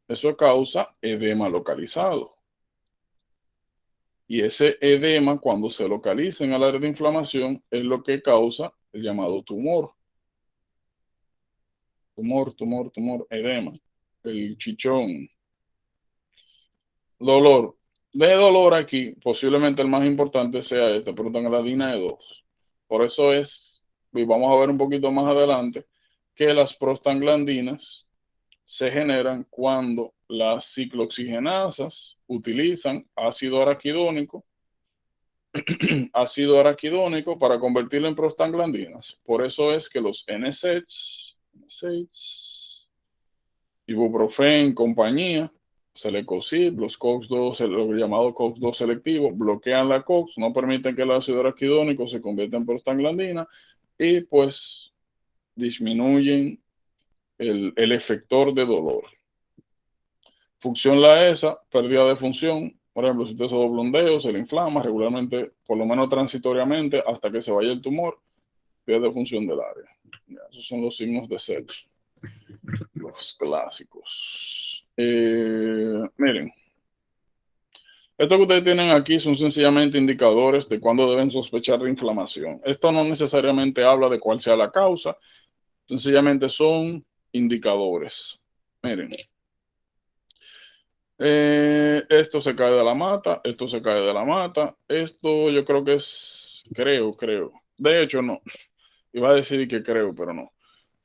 [SPEAKER 1] eso causa edema localizado. Y ese edema, cuando se localiza en el área de inflamación, es lo que causa el llamado tumor. Tumor, edema, el chichón. Dolor. De dolor aquí, posiblemente el más importante sea prostaglandina de 2. Por eso es, y vamos a ver un poquito más adelante, que las prostaglandinas se generan cuando las ciclooxigenasas utilizan ácido araquidónico para convertirlo en prostaglandinas. Por eso es que los NSAIDs, ibuprofen, compañía, Selecocid, los COX-2, lo llamado COX-2 selectivo, bloquean la COX, no permiten que el ácido araquidónico se convierta en prostaglandina y pues disminuyen el efector de dolor. Función la ESA, pérdida de función. Por ejemplo, si usted se dobla un dedo, se le inflama regularmente, por lo menos transitoriamente, hasta que se vaya el tumor, pierde función del área. Ya, esos son los signos de Selch, los clásicos. Miren, esto que ustedes tienen aquí son sencillamente indicadores de cuándo deben sospechar de inflamación. Esto no necesariamente habla de cuál sea la causa, sencillamente son indicadores. Miren. Esto se cae de la mata, esto se cae de la mata, esto yo creo que es, creo. De hecho, no. Iba a decir que creo, pero no.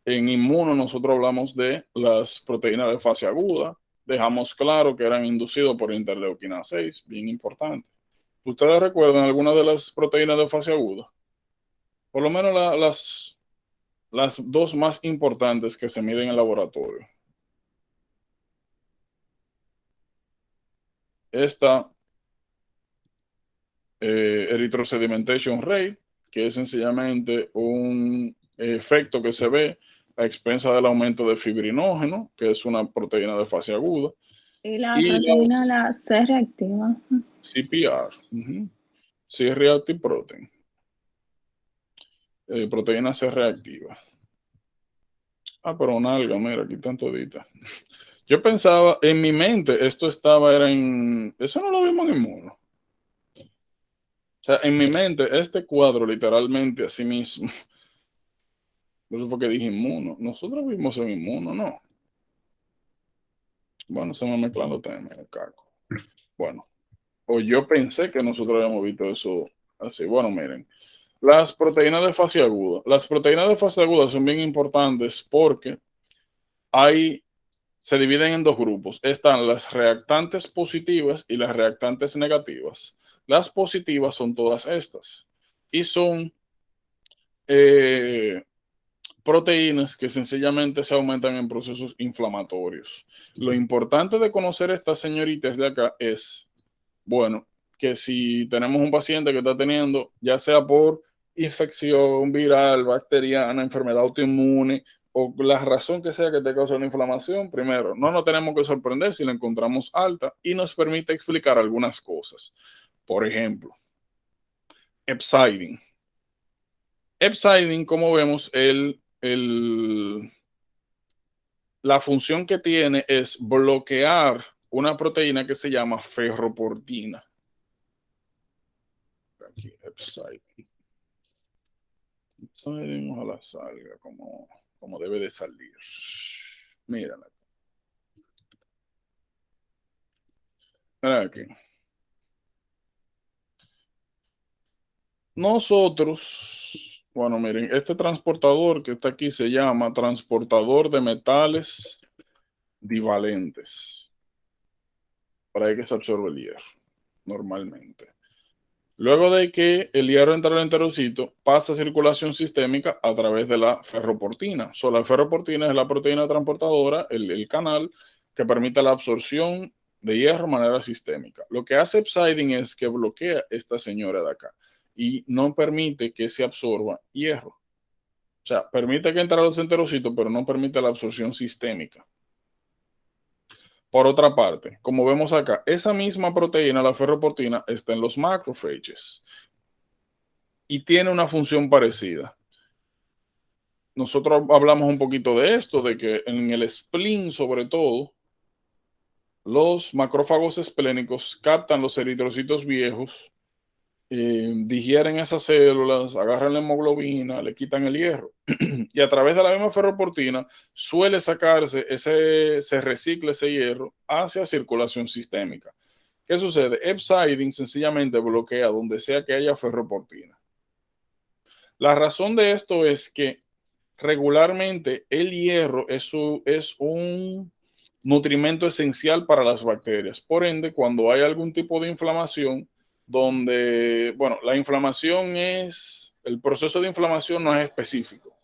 [SPEAKER 1] En inmuno nosotros hablamos de las proteínas de fase aguda. Dejamos claro que eran inducidos por interleuquina 6, bien importante. ¿Ustedes recuerdan algunas de las proteínas de fase aguda? Por lo menos las dos más importantes que se miden en el laboratorio. Esta erythrosedimentation rate, que es sencillamente un efecto que se ve a expensa del aumento de fibrinógeno, que es una proteína de fase aguda.
[SPEAKER 4] Y la proteína, la C reactiva.
[SPEAKER 1] CPR, C-reactive protein. Proteína C reactiva. Pero una alga, mira, aquí están toditas. Yo pensaba, en mi mente, esto era en... Eso no lo vimos en inmuno. O sea, en mi mente, este cuadro literalmente así mismo. Eso fue que dije inmuno. Nosotros vimos en inmuno, ¿no? Bueno, se me mezclan los temas, el caco. Bueno, o yo pensé que nosotros habíamos visto eso así. Bueno, miren, las proteínas de fase aguda. Las proteínas de fase aguda son bien importantes porque se dividen en dos grupos. Están las reactantes positivas y las reactantes negativas. Las positivas son todas estas y son proteínas que sencillamente se aumentan en procesos inflamatorios. Lo importante de conocer estas señoritas de acá es, bueno, que si tenemos un paciente que está teniendo, ya sea por infección viral, bacteriana, enfermedad autoinmune o la razón que sea que te cause una inflamación, primero, no nos tenemos que sorprender si la encontramos alta y nos permite explicar algunas cosas. Por ejemplo, hepcidin. Hepcidin, como vemos, la función que tiene es bloquear una proteína que se llama ferroportina. Aquí, hepcidin. Ojalá salga como debe de salir. Mírala. Mira aquí. Nosotros, bueno, miren, este transportador que está aquí se llama transportador de metales divalentes. Para ahí que se absorbe el hierro, normalmente. Luego de que el hierro entra al enterocito, pasa a circulación sistémica a través de la ferroportina. La ferroportina es la proteína transportadora, el canal que permite la absorción de hierro de manera sistémica. Lo que hace hepcidin es que bloquea esta señora de acá y no permite que se absorba hierro. O sea, permite que entre a los enterocitos, pero no permite la absorción sistémica. Por otra parte, como vemos acá, esa misma proteína, la ferroportina, está en los macrófagos y tiene una función parecida. Nosotros hablamos un poquito de esto, de que en el spleen, sobre todo, los macrófagos esplénicos captan los eritrocitos viejos, digieren esas células, agarran la hemoglobina, le quitan el hierro. Y a través de la misma ferroportina suele sacarse se recicla ese hierro hacia circulación sistémica. ¿Qué sucede? Hepcidin sencillamente bloquea donde sea que haya ferroportina. La razón de esto es que regularmente el hierro es un nutrimento esencial para las bacterias. Por ende, cuando hay algún tipo de inflamación, donde, bueno, la inflamación el proceso de inflamación no es específico.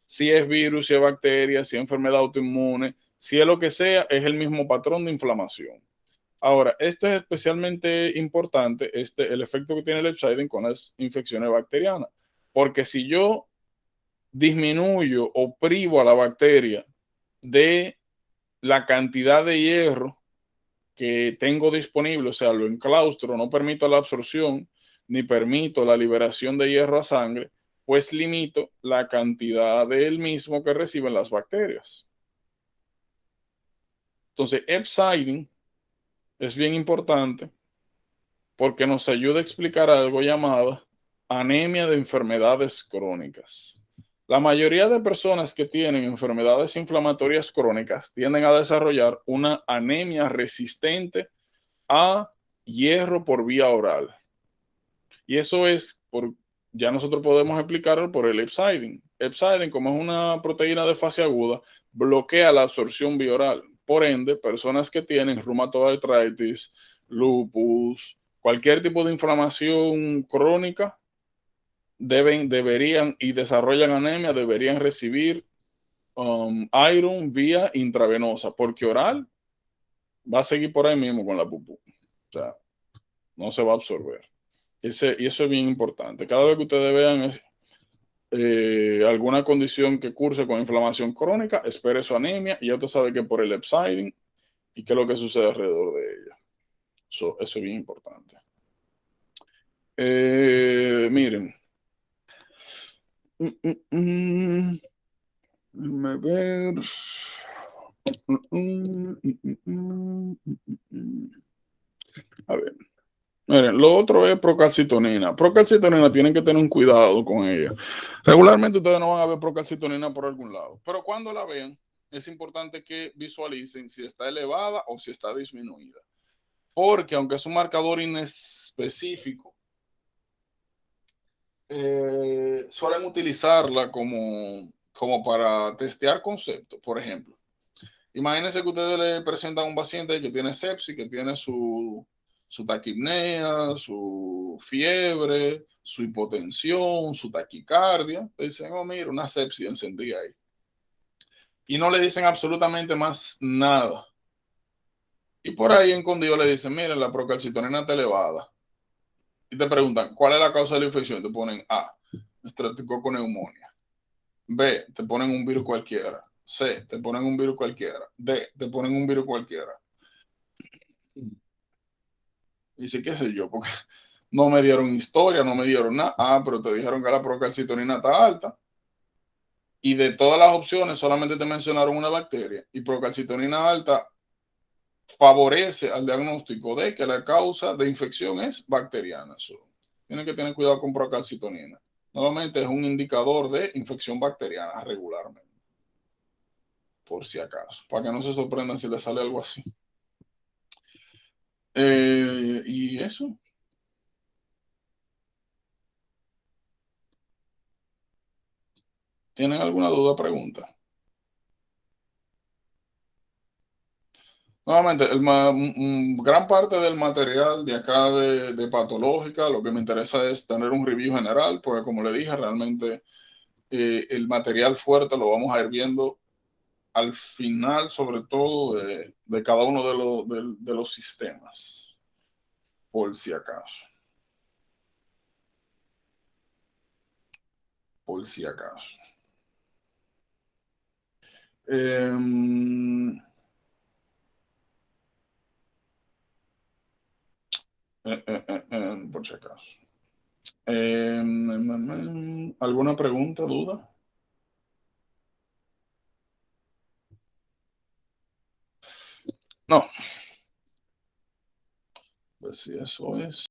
[SPEAKER 1] Si es virus, si es bacteria, si es enfermedad autoinmune, si es lo que sea, es el mismo patrón de inflamación. Ahora, esto es especialmente importante, el efecto que tiene el hepcidin con las infecciones bacterianas. Porque si yo disminuyo o privo a la bacteria de la cantidad de hierro que tengo disponible, o sea, lo enclaustro, no permito la absorción ni permito la liberación de hierro a sangre, pues limito la cantidad de él mismo que reciben las bacterias. Entonces, hepcidin es bien importante porque nos ayuda a explicar algo llamado anemia de enfermedades crónicas. La mayoría de personas que tienen enfermedades inflamatorias crónicas tienden a desarrollar una anemia resistente a hierro por vía oral. Y eso ya nosotros podemos explicarlo por el hepcidin. Hepcidin, como es una proteína de fase aguda, bloquea la absorción vía oral. Por ende, personas que tienen reumatoid arthritis, lupus, cualquier tipo de inflamación crónica, deberían y desarrollan anemia, deberían recibir iron vía intravenosa, porque oral va a seguir por ahí mismo con la pupú. O sea, no se va a absorber. Y eso es bien importante. Cada vez que ustedes vean alguna condición que curse con inflamación crónica, espere su anemia y ya usted sabe que por el hepcidin y qué es lo que sucede alrededor de ella. Eso es bien importante. Miren. Déjame ver. A ver. Miren, lo otro es procalcitonina. Procalcitonina tienen que tener un cuidado con ella. Regularmente ustedes no van a ver procalcitonina por algún lado, pero cuando la vean, es importante que visualicen si está elevada o si está disminuida. Porque aunque es un marcador inespecífico, suelen utilizarla como para testear conceptos. Por ejemplo, imagínense que ustedes le presentan a un paciente que tiene sepsis, que tiene su su taquipnea, su fiebre, su hipotensión, su taquicardia. Le dicen, oh, mira, una sepsis encendida ahí. Y no le dicen absolutamente más nada. Y por ahí escondido le dicen, mira, la procalcitonina está elevada. Y te preguntan, ¿cuál es la causa de la infección? Te ponen A, estreptococo neumonía. B, te ponen un virus cualquiera. C, te ponen un virus cualquiera. D, te ponen un virus cualquiera. Y sí, qué sé yo, porque no me dieron historia, no me dieron nada. Ah, pero te dijeron que la procalcitonina está alta. Y de todas las opciones solamente te mencionaron una bacteria. Y procalcitonina alta favorece al diagnóstico de que la causa de infección es bacteriana. Tienen que tener cuidado con procalcitonina. Normalmente es un indicador de infección bacteriana regularmente, por si acaso, para que no se sorprendan si les sale algo así. Y eso. ¿Tienen alguna duda o pregunta? Nuevamente, gran parte del material de acá de patológica, lo que me interesa es tener un review general, porque como le dije, realmente el material fuerte lo vamos a ir viendo al final, sobre todo, de cada uno de los sistemas, por si acaso. Por si acaso. Por si acaso. ¿Alguna pregunta, duda? No. Pues si eso es.